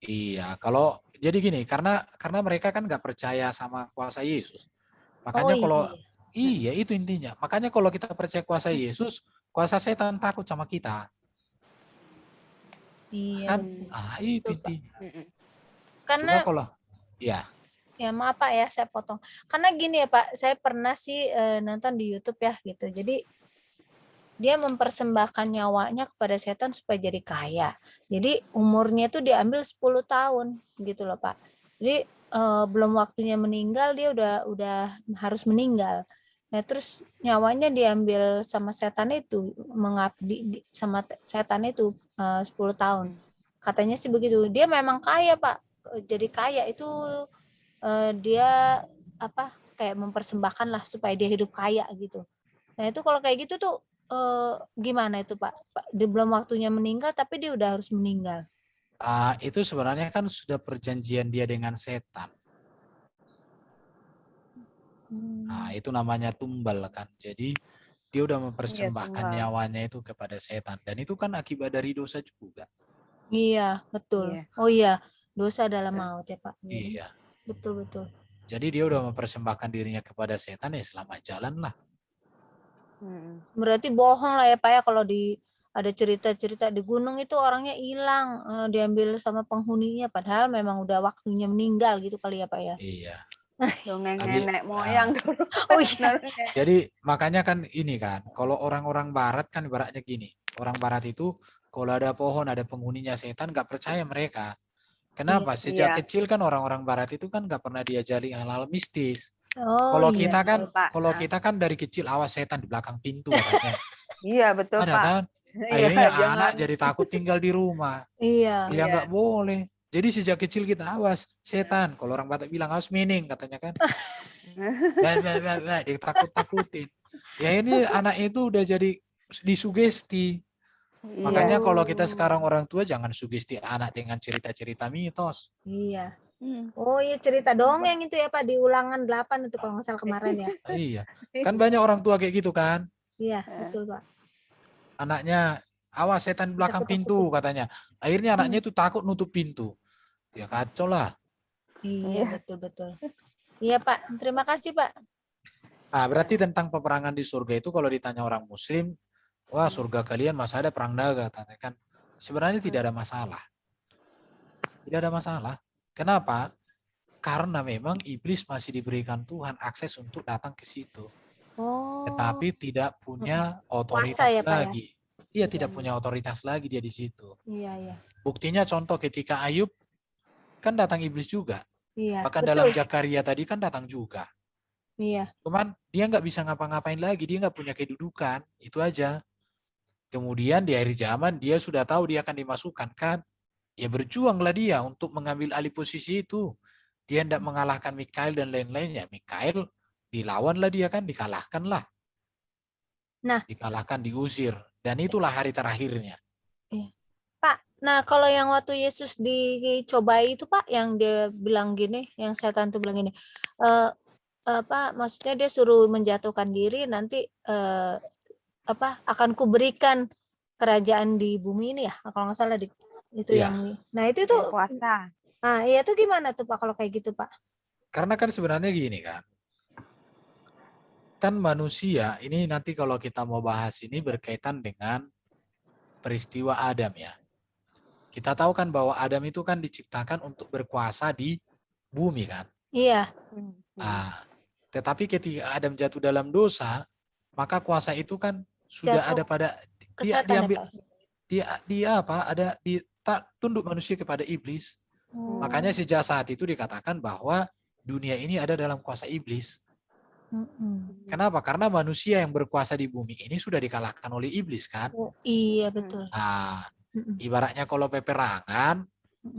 Iya, kalau jadi gini, karena mereka kan nggak percaya sama kuasa Yesus. Makanya kalau iya itu intinya. Makanya kalau kita percaya kuasa Yesus, kuasa setan takut sama kita. Iya. Kan? Itu intinya. Karena cuma kalau ya maaf Pak ya saya potong. Karena gini ya Pak, saya pernah sih nonton di YouTube ya gitu. Jadi dia mempersembahkan nyawanya kepada setan supaya jadi kaya. Jadi umurnya itu diambil 10 tahun gitu loh Pak. Jadi belum waktunya meninggal dia udah harus meninggal. Nah terus nyawanya diambil sama setan itu, mengabdi sama setan itu 10 tahun. Katanya sih begitu. Dia memang kaya Pak. Jadi kaya itu dia kayak mempersembahkan lah supaya dia hidup kaya gitu. Nah itu kalau kayak gitu tuh gimana itu Pak? Di belum waktunya meninggal tapi dia udah harus meninggal. Itu sebenarnya kan sudah perjanjian dia dengan setan. Itu namanya tumbal kan. Jadi dia udah mempersembahkan nyawanya itu kepada setan. Dan itu kan akibat dari dosa juga. Iya, betul. Oh iya, dosa adalah maut ya Pak. Iya. Betul. Jadi dia udah mempersembahkan dirinya kepada setan ya selamat jalan lah. Berarti bohong lah ya Pak ya kalau ada cerita-cerita di gunung itu orangnya hilang, diambil sama penghuninya padahal memang udah waktunya meninggal gitu kali ya Pak ya. Iya. Dongeng Tapi, nenek moyang dulu. Oh iya. jadi makanya kan ini kan, kalau orang-orang barat kan ibaratnya gini, orang barat itu kalau ada pohon, ada penghuninya setan, nggak percaya mereka. Kenapa? Sejak Iya. kecil kan orang-orang barat itu kan nggak pernah diajari hal-hal mistis. Oh Kalau iya. kita kan, Betul, Pak. kalau kita kan dari kecil awas setan di belakang pintu katanya. Iya, betul, Ada Pak. kan? Iya, Akhirnya jangan. anak jadi takut tinggal di rumah. Iya. Ya Iya. nggak boleh. Jadi sejak kecil kita awas setan. Kalau orang Batak bilang awas mening katanya kan. Ditakut-takutin. Ya ini anak itu udah jadi disugesti. Iya. Makanya kalau kita sekarang orang tua jangan sugesti anak dengan cerita-cerita mitos. Iya. Hmm. Oh iya cerita dongeng itu ya Pak di ulangan 8 itu kalau nggak salah kemarin ya. Iya. Kan banyak orang tua kayak gitu kan. Iya, betul Pak. Anaknya awas setan di belakang pintu katanya. Akhirnya anaknya itu takut nutup pintu. Ya kacau lah. Iya, betul-betul. Iya Pak, terima kasih Pak. Nah, berarti tentang peperangan di surga itu kalau ditanya orang muslim, wah surga kalian masa ada perang dagang, kan? Sebenarnya tidak ada masalah. Tidak ada masalah. Kenapa? Karena memang iblis masih diberikan Tuhan akses untuk datang ke situ. Oh. Tetapi tidak punya otoritas Kuasa ya, Pak, ya? lagi. Iya, tidak punya otoritas lagi dia di situ. Iya, iya. Buktinya contoh ketika Ayub kan datang iblis juga. Iya, Bahkan betul. dalam Zakaria tadi kan datang juga. Iya. Cuman dia nggak bisa ngapa-ngapain lagi, dia nggak punya kedudukan, itu aja. Kemudian di akhir zaman dia sudah tahu dia akan dimasukkan kan, ya berjuanglah dia untuk mengambil alih posisi itu. Dia hendak mengalahkan Mikail dan lain-lainnya. Mikail dilawanlah dia kan, dikalahkanlah. Nah, dikalahkan, diusir, dan itulah hari terakhirnya. Pak, nah kalau yang waktu Yesus dicobai itu Pak, yang dia bilang gini, yang setan tuh bilang gini, maksudnya dia suruh menjatuhkan diri nanti akan kuberikan kerajaan di bumi ini ya, kalau nggak salah itu Iya. yang, nah itu tuh Kuasa. nah iya tuh gimana tuh Pak kalau kayak gitu Pak? Karena kan sebenarnya gini kan manusia ini nanti kalau kita mau bahas ini berkaitan dengan peristiwa Adam ya. Kita tahu kan bahwa Adam itu kan diciptakan untuk berkuasa di bumi kan. Iya. Nah, tetapi ketika Adam jatuh dalam dosa, maka kuasa itu kan sudah Jatuh ada pada ke dia setan ya, diambil Pak? dia tunduk manusia kepada iblis. Makanya sejak saat itu dikatakan bahwa dunia ini ada dalam kuasa iblis. Kenapa? Karena manusia yang berkuasa di bumi ini sudah dikalahkan oleh iblis kan. Iya betul. Nah, ibaratnya kalau peperangan,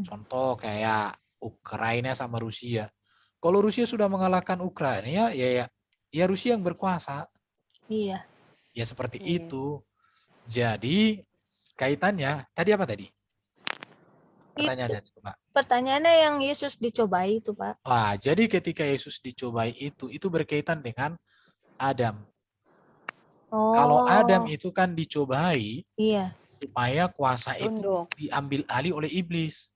contoh kayak Ukraina sama Rusia. Kalau Rusia sudah mengalahkan Ukraina, ya Rusia yang berkuasa. Iya. Ya seperti itu. Jadi kaitannya tadi apa tadi? Pertanyaannya coba. Pertanyaannya yang Yesus dicobai itu Pak. Wah, jadi ketika Yesus dicobai itu berkaitan dengan Adam. Oh. Kalau Adam itu kan dicobai, iya, supaya kuasa itu diambil alih oleh iblis.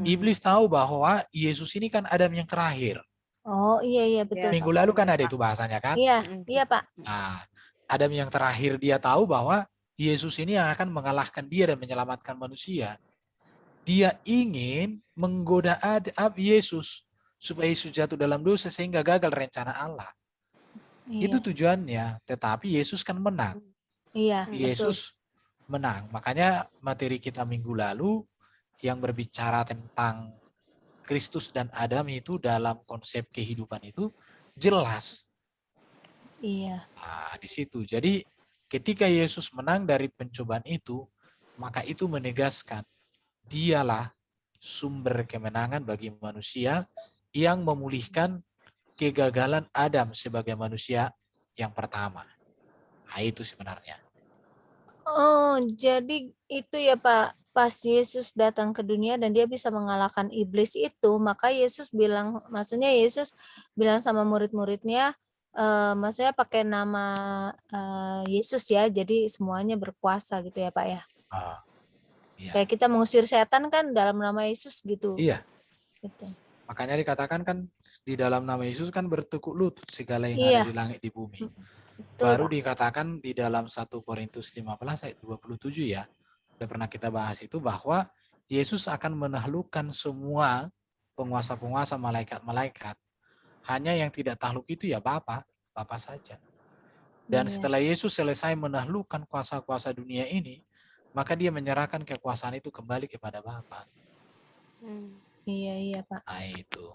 Iblis Mm-mm. tahu bahwa Yesus ini kan Adam yang terakhir. Oh iya betul. Minggu lalu kan ada itu bahasanya kan? Iya Pak. Nah, Adam yang terakhir dia tahu bahwa Yesus ini yang akan mengalahkan dia dan menyelamatkan manusia. Dia ingin menggoda Yesus supaya Yesus jatuh dalam dosa sehingga gagal rencana Allah. Iya. Itu tujuannya. Tetapi Yesus kan menang. Iya. Yesus menang. Makanya materi kita minggu lalu yang berbicara tentang Kristus dan Adam itu dalam konsep kehidupan itu jelas. Iya. Nah, di situ. Jadi ketika Yesus menang dari pencobaan itu, maka itu menegaskan dialah sumber kemenangan bagi manusia yang memulihkan kegagalan Adam sebagai manusia yang pertama. Nah, itu sebenarnya. Oh, jadi itu ya Pak, pas Yesus datang ke dunia dan dia bisa mengalahkan iblis itu, maka Yesus bilang, maksudnya Yesus bilang sama murid-muridnya, maksudnya pakai nama Yesus ya, jadi semuanya berkuasa gitu ya Pak ya. Iya. Kayak kita mengusir setan kan dalam nama Yesus gitu. Iya. Gitu. Makanya dikatakan kan di dalam nama Yesus kan bertekuk lutut segala yang ada di langit di bumi. Betul, Baru Pak. dikatakan di dalam 1 Korintus 15 ayat 27 ya. Sudah pernah kita bahas itu bahwa Yesus akan menaklukkan semua penguasa-penguasa malaikat-malaikat. Hanya yang tidak takluk itu ya Bapa saja. Dan Iya. setelah Yesus selesai menaklukkan kuasa-kuasa dunia ini, maka dia menyerahkan kekuasaan itu kembali kepada Bapa. Iya, Pak. Nah itu.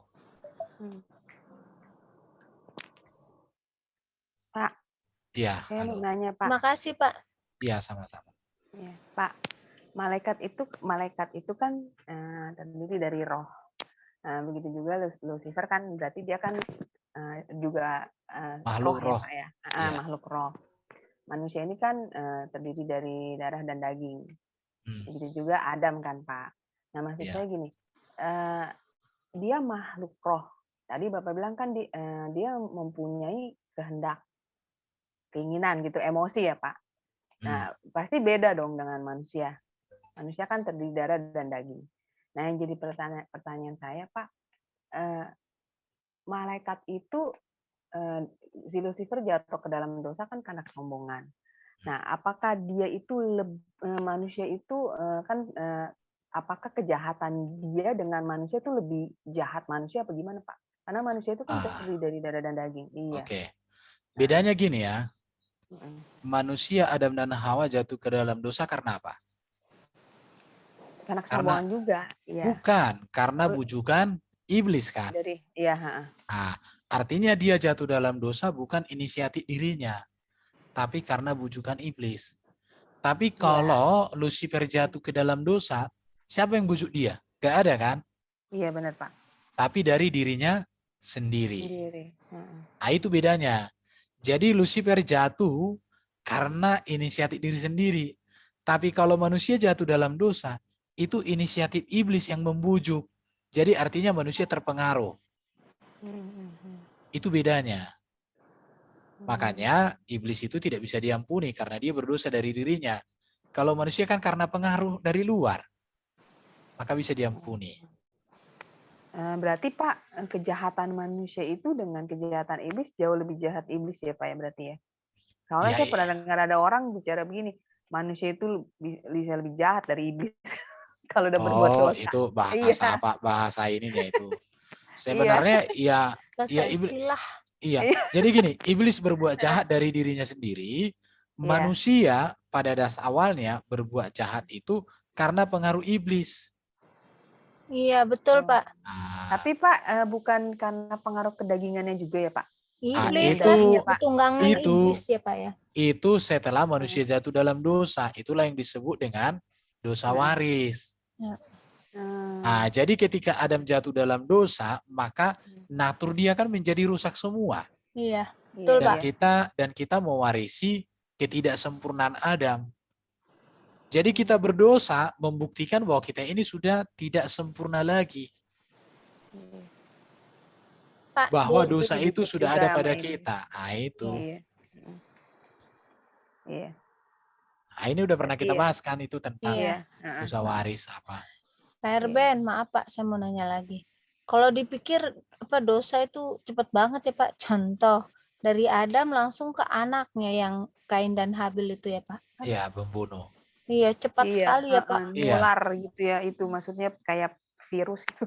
Pak, Iya, saya mau halo. nanya Pak. Makasih, Pak. Iya, sama-sama. Ya, Pak, malaikat itu kan terdiri dari roh. Begitu juga Lucifer kan berarti dia kan juga Makhluk roh ya roh. Pak ya. Iya. Makhluk roh. Manusia ini kan terdiri dari darah dan daging. Begitu juga Adam kan Pak. Nah maksud Iya. saya gini, dia makhluk roh. Tadi Bapak bilang kan dia mempunyai kehendak, keinginan gitu, emosi ya Pak. Nah pasti beda dong dengan manusia. Manusia kan terdiri darah dan daging. Nah yang jadi pertanyaan saya Pak, malaikat itu si Lucifer jatuh ke dalam dosa kan karena kesombongan. Nah, apakah dia itu manusia itu kan apakah kejahatan dia dengan manusia itu lebih jahat manusia apa gimana Pak? Karena manusia itu kan terdiri dari darah dan daging. Iya. Oke. Bedanya gini ya. Manusia Adam dan Hawa jatuh ke dalam dosa karena apa? Karena kesombongan juga. Iya. Bukan, karena bujukan iblis kan. Iya. Nah, artinya dia jatuh dalam dosa bukan inisiatif dirinya, tapi karena bujukan iblis. Tapi kalau Lucifer jatuh ke dalam dosa, siapa yang bujuk dia? Gak ada kan? Iya benar Pak. Tapi dari dirinya sendiri. Nah itu bedanya. Jadi Lucifer jatuh karena inisiatif diri sendiri. Tapi kalau manusia jatuh dalam dosa, itu inisiatif iblis yang membujuk. Jadi artinya manusia terpengaruh. Itu bedanya. Makanya iblis itu tidak bisa diampuni karena dia berdosa dari dirinya. Kalau manusia kan karena pengaruh dari luar, maka bisa diampuni. Berarti Pak, kejahatan manusia itu dengan kejahatan iblis jauh lebih jahat iblis ya Pak ya berarti ya? Soalnya saya pernah dengar ada orang bicara begini, manusia itu bisa lebih jahat dari iblis kalau udah berbuat dosa. Itu bahasa apa? Bahasa ininya itu. Sebenarnya ya iblis. Iya. Jadi gini, iblis berbuat jahat dari dirinya sendiri. Manusia pada dasar awalnya berbuat jahat itu karena pengaruh iblis. Iya, betul, Pak. Tapi Pak, bukan karena pengaruh kedagingannya juga ya, Pak? Iblis kan, tunggangan iblis ya, Pak ya. Itu setelah manusia jatuh dalam dosa, itulah yang disebut dengan dosa waris. Nah, jadi ketika Adam jatuh dalam dosa, maka natur dia kan menjadi rusak semua. Iya, betul, Pak. Dan kita mewarisi ketidaksempurnaan Adam. Jadi kita berdosa membuktikan bahwa kita ini sudah tidak sempurna lagi. Pak, bahwa dosa itu sudah ada pada kita. Nah, itu. Iya. Nah, ini udah pernah kita bahas kan itu tentang dosa waris apa. Pak Erben, maaf Pak, saya mau nanya lagi. Kalau dipikir dosa itu cepat banget ya Pak. Contoh dari Adam langsung ke anaknya yang Kain dan Habil itu ya Pak. Iya, membunuh. Iya, cepat sekali ya Pak. Nular gitu ya, itu maksudnya kayak virus itu.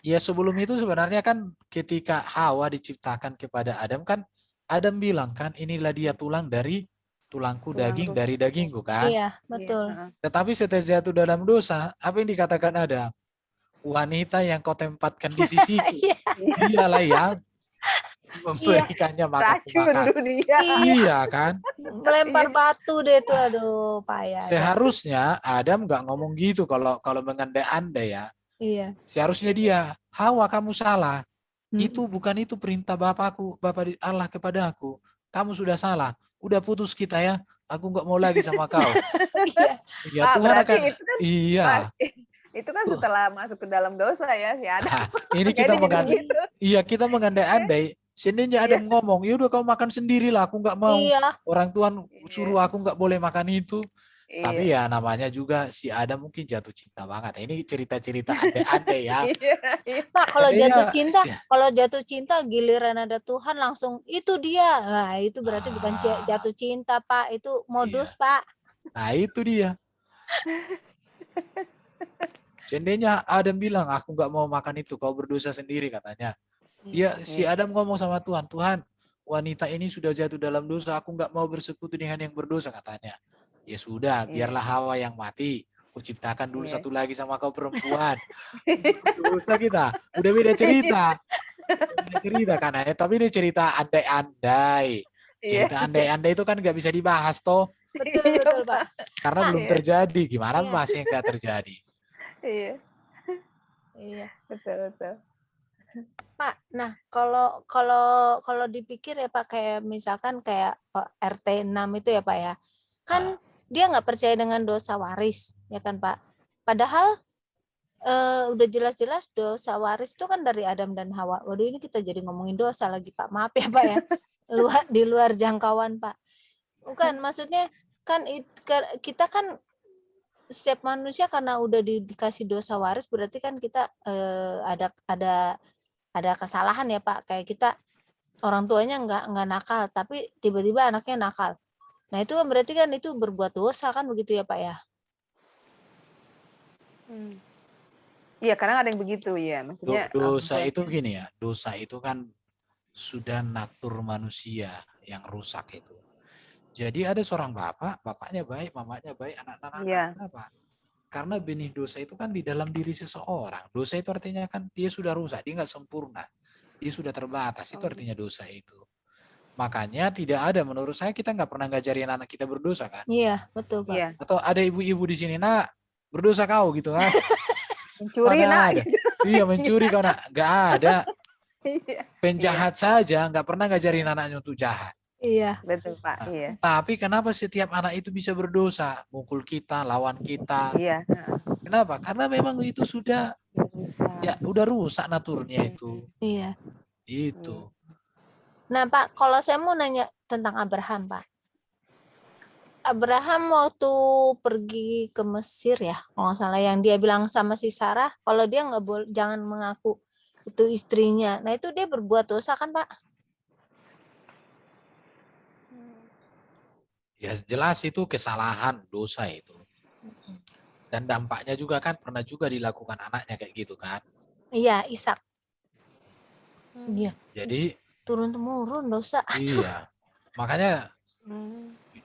Ya sebelum itu sebenarnya kan ketika Hawa diciptakan kepada Adam kan Adam bilang kan inilah dia tulang dari tulangku, daging dari dagingku kan. Iya, betul. Tetapi setelah jatuh dalam dosa, apa yang dikatakan Adam? Wanita yang kau tempatkan di sisiku, dialah yang memberikannya makan. Iya kan? Melempar batu deh itu, aduh payah. Seharusnya Adam nggak ngomong gitu kalau mengandai-andai ya. Iya. Seharusnya dia, Hawa kamu salah. Itu bukan itu perintah Bapak Allah kepada aku. Kamu sudah salah. Udah putus kita ya. Aku nggak mau lagi sama kau. Ya Tuhan akan. Iya. Itu kan setelah masuk ke dalam dosa ya si Adam. Ini kita kita mengandai-andai. Seandainya Adam ngomong, ya udah kau makan sendirilah. Aku nggak mau. Orang Tuhan suruh aku nggak boleh makan itu. Tapi ya namanya juga si Adam mungkin jatuh cinta banget. Ini cerita-cerita andai-andai ya. Pak, kalau Seandainya kalau jatuh cinta giliran ada Tuhan langsung itu dia. Nah, itu berarti bukan jatuh cinta, Pak. Itu modus, Pak. Nah, itu dia. Seandainya Adam bilang, aku nggak mau makan itu, kau berdosa sendiri katanya. Si Adam ngomong sama Tuhan, Tuhan, wanita ini sudah jatuh dalam dosa, aku nggak mau bersekutu dengan yang berdosa katanya. Ya sudah, biarlah Hawa yang mati. Kuciptakan dulu satu lagi sama kau perempuan. Dosa kita, udah beda cerita. Beda cerita kan, tapi ini cerita andai-andai. Cerita andai-andai itu kan nggak bisa dibahas toh. Betul, Pak. Karena belum terjadi. Gimana bahasnya yang nggak terjadi? Iya. Betul. Pak, nah kalau dipikir ya Pak, kayak misalkan kayak RT 6 itu ya Pak ya, kan dia nggak percaya dengan dosa waris, ya kan Pak? Padahal udah jelas-jelas dosa waris itu kan dari Adam dan Hawa. Waduh, ini kita jadi ngomongin dosa lagi Pak, maaf ya Pak ya, di luar jangkauan Pak. Bukan, maksudnya kan kita kan setiap manusia karena udah dikasih dosa waris, berarti kan kita ada kesalahan ya Pak, kayak kita orang tuanya nggak nakal tapi tiba-tiba anaknya nakal. Nah itu kan berarti kan itu berbuat dosa kan, begitu ya Pak ya? Iya, kadang ada yang begitu ya, maksudnya dosa itu gini ya, dosa itu kan sudah natur manusia yang rusak itu. Jadi ada seorang bapak, bapaknya baik, mamanya baik, anak-anak kenapa? Karena benih dosa itu kan di dalam diri seseorang. Dosa itu artinya kan dia sudah rusak, dia nggak sempurna. Dia sudah terbatas, itu artinya dosa itu. Makanya tidak ada, menurut saya kita nggak pernah ngajarin anak kita berdosa kan? Iya, betul Pak. Iya. Atau ada ibu-ibu di sini, nak berdosa kau gitu kan? Mencuri nak. Iya, mencuri kau nak. Nggak ada. Penjahat saja nggak pernah ngajarin anaknya untuk jahat. Iya. Betul Pak. Iya. Tapi kenapa setiap anak itu bisa berdosa? Mukul kita, lawan kita. Iya. Kenapa? Karena memang itu sudah ya udah rusak naturnya itu. Iya. Itu. Nah Pak, kalau saya mau nanya tentang Abraham Pak. Abraham waktu pergi ke Mesir ya, kalau nggak salah, yang dia bilang sama si Sarah, kalau dia nggak boleh, jangan mengaku itu istrinya. Nah itu dia berbuat dosa kan Pak? Ya jelas itu kesalahan, dosa itu. Dan dampaknya juga kan pernah juga dilakukan anaknya kayak gitu kan. Iya, Ishak. Iya. Jadi turun-temurun dosa. Iya. Makanya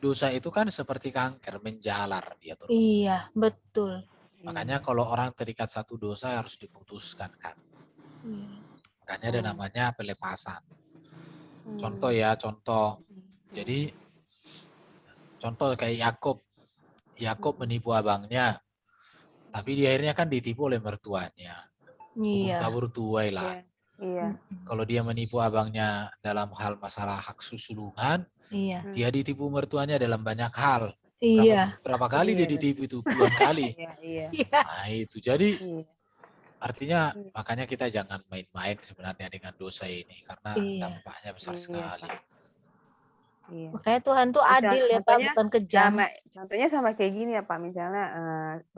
dosa itu kan seperti kanker, menjalar dia terus. Iya, betul. Makanya kalau orang terikat satu dosa harus diputuskan kan. Makanya ada namanya pelepasan. Contoh ya, contoh. Jadi contoh kayak Yakub menipu abangnya. Tapi di akhirnya kan ditipu oleh mertuanya. Iya. Kabur tuai lah. Iya. Kalau dia menipu abangnya dalam hal masalah hak susulungan, Iya. dia ditipu mertuanya dalam banyak hal. Iya. Berapa kali dia ditipu itu? Puluhan kali. Iya. Nah itu. Jadi artinya makanya kita jangan main-main sebenarnya dengan dosa ini. Karena dampaknya besar sekali. Iya. Makanya Tuhan tuh adil ya Pak, bukan kejam. Contohnya sama kayak gini ya Pak, misalnya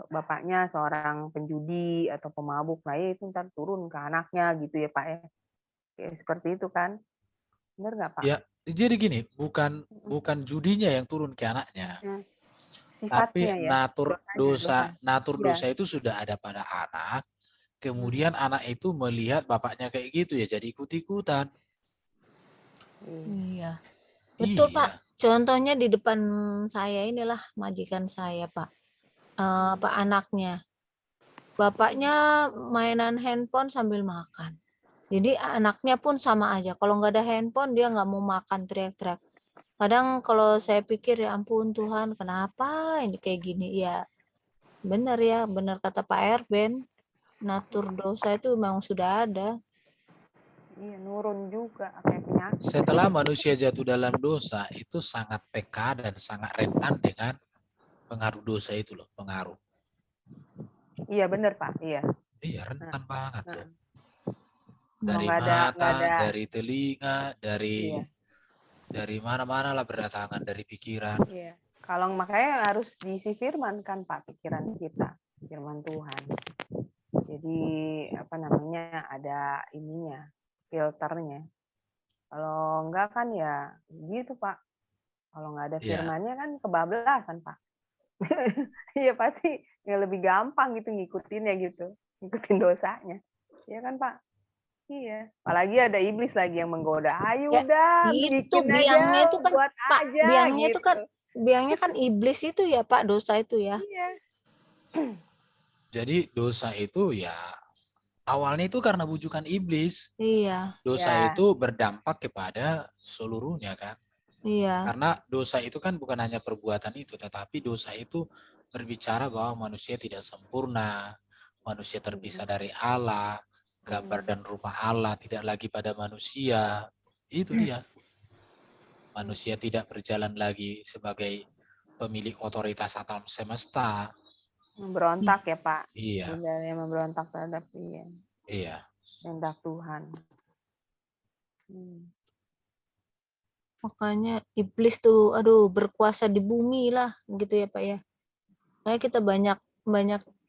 bapaknya seorang penjudi atau pemabuk, nah ya itu ntar turun ke anaknya gitu ya Pak ya. Kayak seperti itu kan. Benar nggak Pak? Ya, jadi gini, bukan judinya yang turun ke anaknya. Sifatnya tapi ya. natur dosa itu sudah ada pada anak. Kemudian anak itu melihat bapaknya kayak gitu ya jadi ikut-ikutan. Iya. Betul Pak. Contohnya di depan saya inilah majikan saya Pak. Pak anaknya. Bapaknya mainan handphone sambil makan. Jadi anaknya pun sama aja. Kalau nggak ada handphone dia nggak mau makan, teriak-teriak. Kadang kalau saya pikir ya ampun Tuhan, kenapa ini kayak gini? Ya benar ya, benar kata Pak Erben. Natur dosa itu memang sudah ada. Iya, nurun juga kayak penyakit. Setelah manusia jatuh dalam dosa, itu sangat peka dan sangat rentan dengan pengaruh dosa itu loh, pengaruh. Iya benar Pak, iya. Iya, rentan banget loh. Dari mata, dari telinga, dari mana-mana lah berdatangan, dari pikiran. Iya. Kalau makanya harus diisi firman kan Pak, pikiran kita, firman Tuhan. Jadi apa namanya, ada ininya, filternya. Kalau enggak kan ya gitu Pak. Kalau nggak ada Iya. firmannya kan kebablasan Pak. Iya pasti ya lebih gampang gitu ngikutin ya gitu, ngikutin dosanya. Iya kan Pak? Iya. Apalagi ada iblis lagi yang menggoda. Ayo Ya, udah itu bikin biangnya aja, itu kan buat Pak, aja biangnya itu gitu. kan iblis itu ya Pak, dosa itu ya. Iya. Jadi dosa itu ya awalnya itu karena bujukan iblis. Iya, Dosa Ya. itu berdampak kepada seluruhnya kan. iya, Karena dosa itu kan bukan hanya perbuatan itu, tetapi dosa itu berbicara bahwa manusia tidak sempurna, manusia terpisah dari Allah, gambar dan rupa Allah tidak lagi pada manusia. Itu dia. Manusia tidak berjalan lagi sebagai pemilik otoritas alam semesta. Memberontak ya Pak. Iya, Sebenarnya memberontak terhadap iya. kehendak Tuhan. makanya iblis tuh, aduh, berkuasa di bumi lah, gitu ya Pak ya. Kayak kita banyak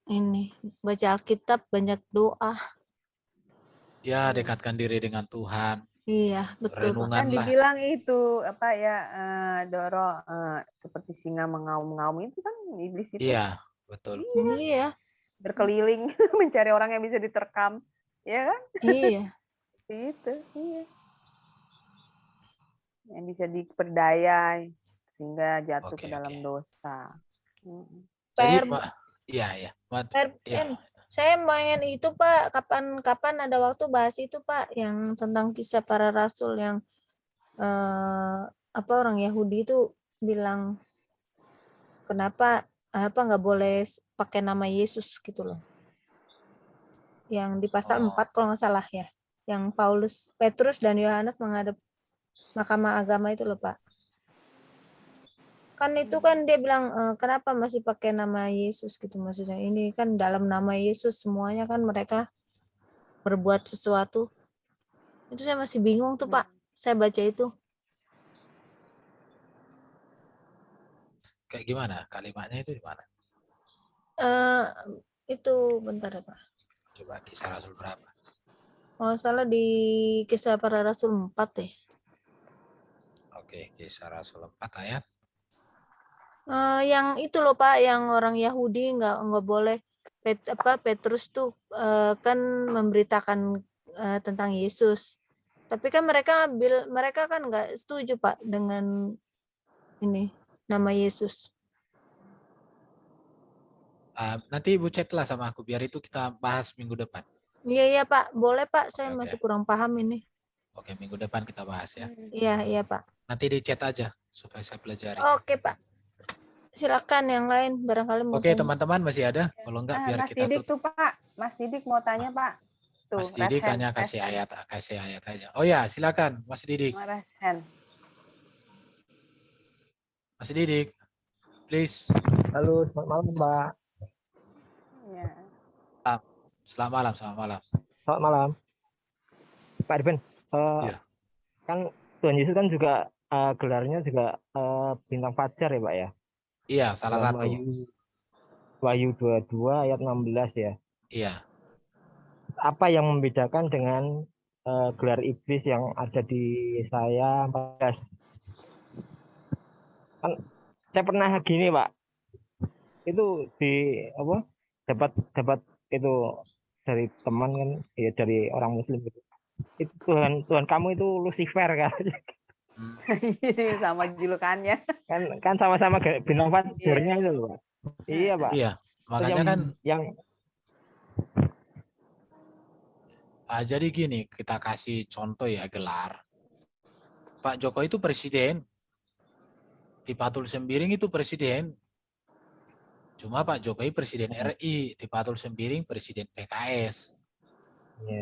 ini, baca Alkitab, banyak doa. Ya, dekatkan diri dengan Tuhan. Iya, betul Pak. Kan Renunganlah. dibilang itu apa ya, Doro, seperti singa mengaum-ngaum itu kan iblis itu Iya, betul. Iya, berkeliling mencari orang yang bisa diterkam, ya kan? iya. Itu, iya. Yang bisa diperdaya sehingga jatuh Oke, ke dalam oke. dosa. Jadi, Per, iya. Per, saya pengen itu Pak, kapan ada waktu bahas itu Pak, yang tentang kisah para rasul yang apa orang Yahudi itu bilang kenapa nggak boleh pakai nama Yesus gitu loh. Yang di pasal 4 kalau nggak salah ya, yang Petrus dan Yohanes menghadap Mahkamah Agama itu loh Pak. Kan itu kan dia bilang kenapa masih pakai nama Yesus gitu, maksudnya ini kan dalam nama Yesus semuanya kan mereka berbuat sesuatu. Itu saya masih bingung tuh Pak, saya baca itu. Kayak gimana? Kalimatnya itu di mana? Itu bentar ya Pak. Coba Kisah Rasul berapa? Kalau nggak salah di Kisah Para Rasul 4 deh. Oke, Kisah Rasul 4 ayat. Yang itu loh Pak, yang orang Yahudi nggak boleh Petrus tuh kan memberitakan tentang Yesus. Tapi kan mereka kan nggak setuju Pak dengan ini nama Yesus. Nanti Ibu chat lah sama aku, biar itu kita bahas minggu depan. Iya Pak, boleh Pak, saya Oke. masih kurang paham ini. Oke, minggu depan kita bahas ya. Iya Pak. Nanti di chat aja supaya saya pelajari. Oke Pak. Silakan yang lain barangkali mau Oke, tanya. teman-teman masih ada? Kalau enggak biar Mas kita Didik tutup. tuh Pak, Mas Didik mau tanya Pak. Tuh, Mas Didik raise hand, hanya raise kasih hand. ayat aja. Oh ya, silakan Mas Didik. Raise hand. Mas Didik, please. Halo, selamat malam, Mbak. Ya. Selamat malam. Selamat malam. Pak Irfan, Iya. kan Tuhan Yesus kan juga gelarnya juga bintang fajar ya, Pak ya? Iya, salah Dalam satu. Wahyu 22 ayat 16 ya. Iya. Apa yang membedakan dengan gelar iblis yang ada di saya 14? Kan saya pernah gini, Pak. Itu dapat itu dari teman kan, ya dari orang Muslim gitu. Itu Tuhan kamu itu Lucifer kan. Sama julukannya. Kan sama-sama bintang fajarnya itu loh, Pak. Iya, Pak. Iya. Makanya kan jadi gini, kita kasih contoh ya gelar. Pak Jokowi itu presiden. Tifatul Sembiring itu presiden. Cuma Pak Jokowi presiden RI, Tifatul Sembiring presiden PKS.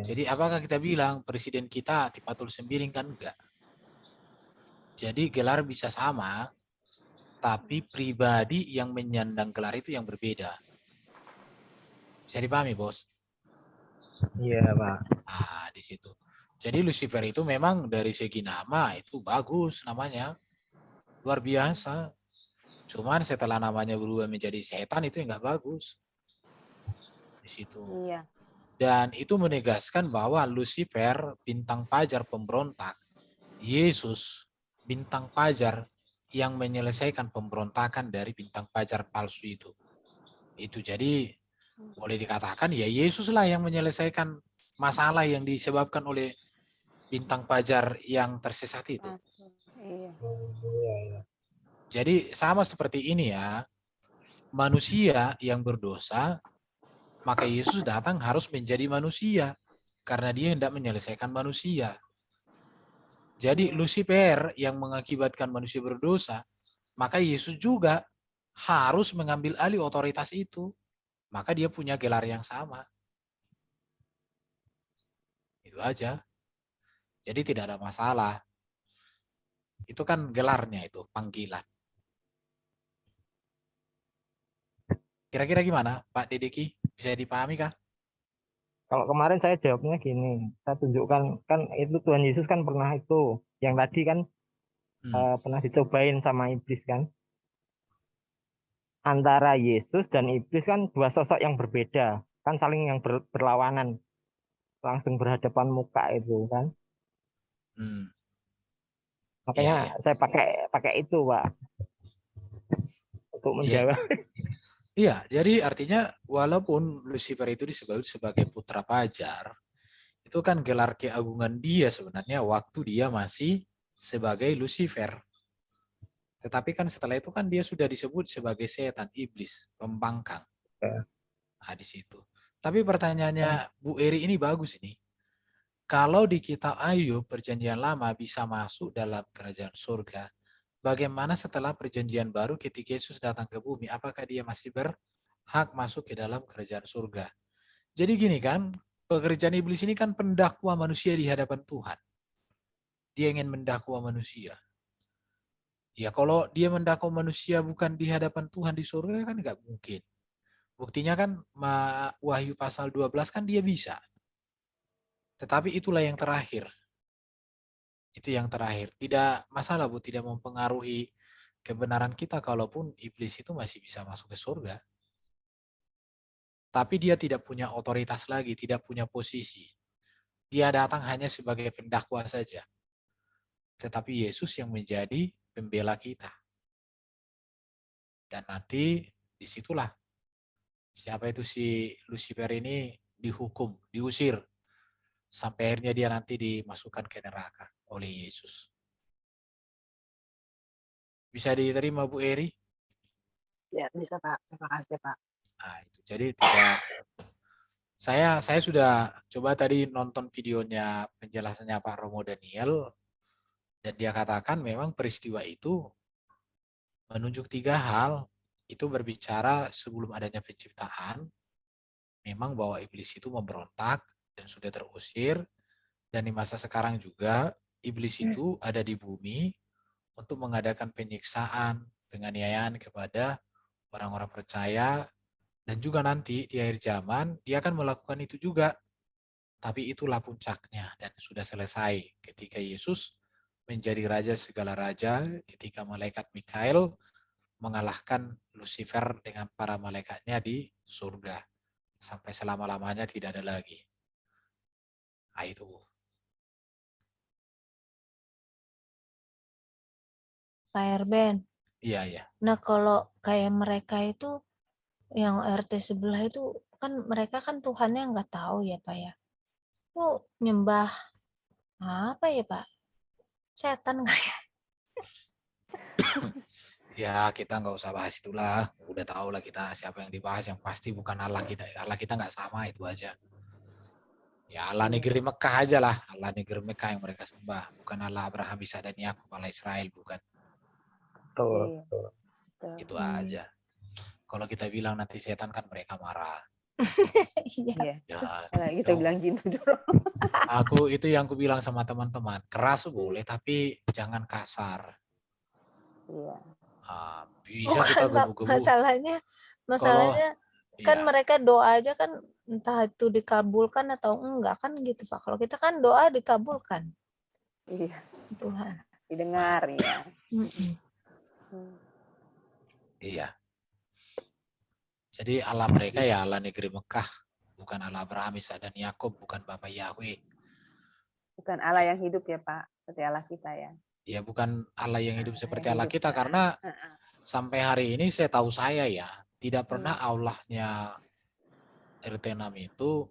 Jadi apakah kita bilang presiden kita Tifatul Sembiring? Kan enggak. Jadi gelar bisa sama, tapi pribadi yang menyandang gelar itu yang berbeda. Bisa dipahami, Bos? Iya, Pak. Di situ. Jadi Lucifer itu memang dari segi nama itu bagus namanya. Luar biasa. Cuman setelah namanya berubah menjadi setan itu nggak bagus di situ. Iya. Dan itu menegaskan bahwa Lucifer bintang fajar pemberontak, Yesus bintang fajar yang menyelesaikan pemberontakan dari bintang fajar palsu itu. Itu jadi boleh dikatakan ya Yesuslah yang menyelesaikan masalah yang disebabkan oleh bintang fajar yang tersesat itu. Iya. Iya, iya. Jadi sama seperti ini ya, manusia yang berdosa, maka Yesus datang harus menjadi manusia karena dia hendak menyelesaikan manusia. Jadi Lucifer yang mengakibatkan manusia berdosa, maka Yesus juga harus mengambil alih otoritas itu. Maka dia punya gelar yang sama. Itu aja. Jadi tidak ada masalah. Itu kan gelarnya itu, panggilan. Kira-kira gimana Pak Dedeki? Bisa dipahami kah? Kalau kemarin saya jawabnya gini, saya tunjukkan kan itu Tuhan Yesus kan pernah itu, yang tadi kan pernah dicobain sama iblis kan. Antara Yesus dan iblis kan dua sosok yang berbeda, kan saling yang berlawanan, langsung berhadapan muka itu kan. Makanya Iya, iya. saya pakai itu Pak untuk Iya. menjawab. Iya, jadi artinya walaupun Lucifer itu disebut sebagai putra fajar, itu kan gelar keagungan dia sebenarnya waktu dia masih sebagai Lucifer. Tetapi kan setelah itu kan dia sudah disebut sebagai setan, iblis, pembangkang. Nah, di situ. Tapi pertanyaannya Bu Eri ini bagus ini. Kalau di kitab Ayub perjanjian lama bisa masuk dalam kerajaan surga, bagaimana setelah perjanjian baru ketika Yesus datang ke bumi, apakah dia masih berhak masuk ke dalam kerajaan surga? Jadi gini kan, pekerjaan iblis ini kan pendakwa manusia di hadapan Tuhan. Dia ingin mendakwa manusia. Ya kalau dia mendakwa manusia bukan di hadapan Tuhan di surga kan nggak mungkin. Buktinya kan Wahyu pasal 12 kan dia bisa. Tetapi itulah yang terakhir. Itu yang terakhir. Tidak masalah Bu, tidak mempengaruhi kebenaran kita kalaupun iblis itu masih bisa masuk ke surga. Tapi dia tidak punya otoritas lagi, tidak punya posisi. Dia datang hanya sebagai pendakwa saja. Tetapi Yesus yang menjadi pembela kita. Dan nanti disitulah siapa itu si Lucifer ini dihukum, diusir. Sampai akhirnya dia nanti dimasukkan ke neraka oleh Yesus. Bisa diterima Bu Eri? Ya, bisa Pak. Terima kasih Pak. Nah, itu jadi tidak. Saya sudah coba tadi nonton videonya penjelasannya Pak Romo Daniel dan dia katakan memang peristiwa itu menunjuk tiga hal. Itu berbicara sebelum adanya penciptaan, memang bahwa iblis itu memberontak dan sudah terusir, dan di masa sekarang juga iblis itu ada di bumi untuk mengadakan penyiksaan, penganiayaan kepada orang-orang percaya, dan juga nanti di akhir zaman dia akan melakukan itu juga. Tapi itulah puncaknya dan sudah selesai ketika Yesus menjadi raja segala raja, ketika malaikat Mikael mengalahkan Lucifer dengan para malaikatnya di surga. Sampai selama-lamanya tidak ada lagi. Nah, itu. Pak Erben. Iya, iya. Nah, kalau kayak mereka itu yang RT sebelah itu kan mereka kan Tuhannya nggak tahu ya Pak ya. Itu nyembah apa ya Pak? Setan nggak ya? Ya kita nggak usah bahas itulah. Udah tahu lah kita siapa yang dibahas. Yang pasti bukan Allah kita. Allah kita nggak sama, itu aja. Ya Allah negeri Mekah aja lah. Allah negeri Mekah yang mereka sembah. Bukan Allah Abraham, Ishak dan Yakub, Allah Israel, bukan. Betul. Itu aja. Kalau kita bilang nanti setan kan mereka marah. Iya. Ya, Nah, kita bilang gitu dong. aku itu yang aku bilang sama teman-teman, keras boleh tapi jangan kasar. Iya. Bisa Bukan kita Pak, gebu-gebu. masalahnya kan iya. mereka doa aja kan entah itu dikabulkan atau enggak kan gitu Pak. Kalau kita kan doa dikabulkan. Iya. Tuhan. Didengar ya. Iya. Jadi Allah mereka ya Allah negeri Mekah, bukan Allah Abraham, Ishak dan Yakub, bukan Bapak Yahweh. Bukan Allah yang hidup ya Pak, seperti Allah kita ya. Ya bukan Allah yang hidup seperti yang Allah hidup, kita, ya. karena sampai hari ini saya tahu saya ya, tidak pernah Allahnya RT6 itu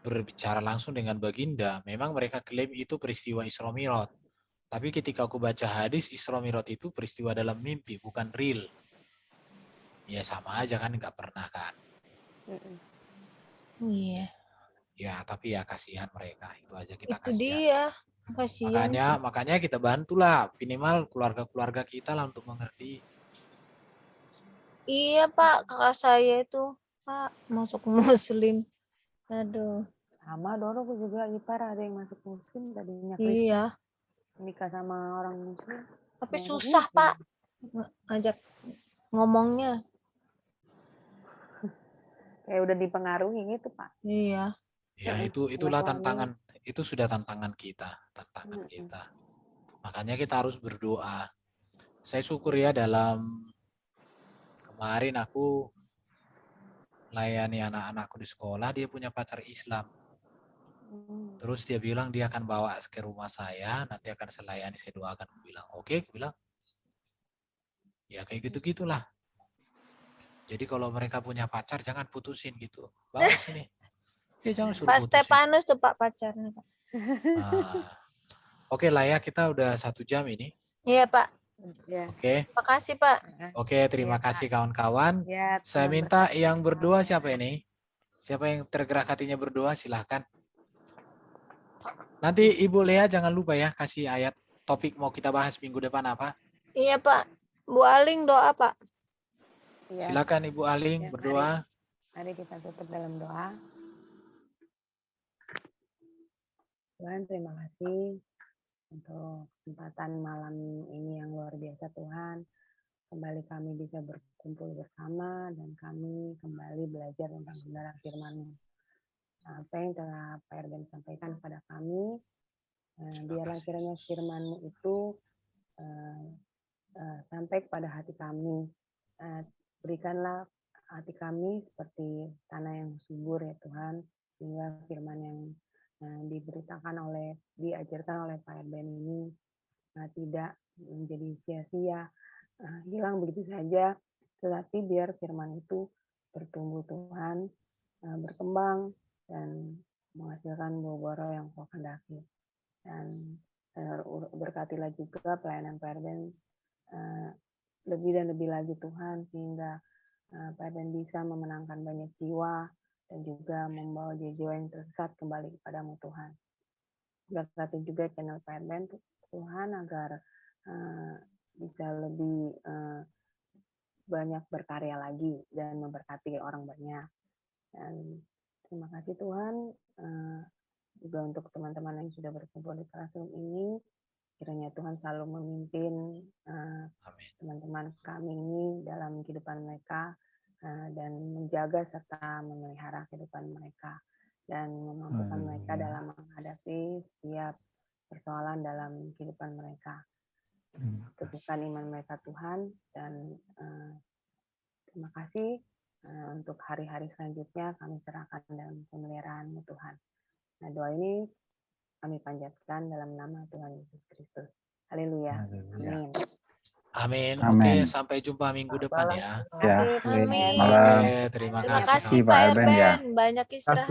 berbicara langsung dengan Baginda. Memang mereka klaim itu peristiwa Isra Mi'raj. Tapi ketika aku baca hadis, Isra Mi'raj itu peristiwa dalam mimpi, bukan real. Ya sama aja kan, nggak pernah kan. Iya. Ya tapi ya kasihan mereka, itu aja kita Itu kasihan. dia. Kasihan. Makanya kita bantulah minimal keluarga-keluarga kita lah untuk mengerti. Iya Pak, kakak saya itu Pak masuk Muslim. Aduh. Sama dulu aku juga ipar ada yang masuk Muslim tadinya Kristen. Iya. Nikah sama orang Muslim. Tapi Masuk susah Muslim. Pak ngajak ngomongnya. Kayak udah dipengaruhi gitu Pak. Iya. Ya itulah tantangan, itu sudah tantangan kita. Makanya kita harus berdoa. Saya syukur ya dalam kemarin aku layani anak-anakku di sekolah, dia punya pacar Islam. Terus dia bilang dia akan bawa ke rumah saya, nanti akan saya layani, saya doakan. Aku bilang, oke, aku bilang. Ya kayak gitu-gitulah. Jadi kalau mereka punya pacar, jangan putusin gitu. Bawa sini. Ya jangan suruh Pak putusin. Stefanus tuh Pak pacarnya Pak. Nah, oke lah ya, kita udah 1 jam ini. Iya Pak. Ya. Oke. Terima kasih Pak. Oke, terima kasih kawan-kawan. Ya, Saya minta yang berdoa siapa ini? Siapa yang tergerak hatinya berdoa, silahkan. Nanti Ibu Lea jangan lupa ya, kasih ayat topik mau kita bahas minggu depan apa. Iya Pak. Bu Aling doa Pak. ya. Silakan Ibu Aling Ya, berdoa. Mari kita tutup dalam doa. Tuhan, terima kasih untuk kesempatan malam ini yang luar biasa Tuhan. Kembali kami bisa berkumpul bersama dan kami kembali belajar tentang kebenaran firman-Mu. Apa yang telah Pak Erben sampaikan kepada kami, biarlah kiranya firman-Mu itu sampai kepada hati kami. Berikanlah hati kami seperti tanah yang subur ya Tuhan, sehingga firman yang diajarkan oleh Pak Erben ini tidak menjadi sia-sia, hilang begitu saja, tetapi biar firman itu bertumbuh Tuhan, berkembang dan menghasilkan buah-buah roh yang Kau kehendaki. Dan berkatilah juga pelayanan Pak Erben lebih dan lebih lagi Tuhan, sehingga Pak Erben bisa memenangkan banyak jiwa dan juga membawa jiwa yang tersesat kembali kepadamu Tuhan. Berkati juga channel Pak Erben Tuhan agar bisa lebih banyak berkarya lagi dan memberkati orang banyak. Dan terima kasih Tuhan juga untuk teman-teman yang sudah berkumpul di Classroom ini. Kiranya Tuhan selalu memimpin teman-teman kami ini dalam kehidupan mereka dan menjaga serta memelihara kehidupan mereka dan memampukan mereka dalam menghadapi setiap persoalan dalam kehidupan mereka. Teguhkan iman mereka Tuhan dan terima kasih untuk hari-hari selanjutnya kami serahkan dalam pemeliharaan-Mu Tuhan. Nah, doa ini kami panjatkan dalam nama Tuhan Yesus Kristus. Haleluya. Amin. Amin. Amin. Oke, sampai jumpa minggu depan ya. Ya, Amin. malam. Terima Terima kasih kasih Pak Pak Erben ya. Erben. Banyak istirahat.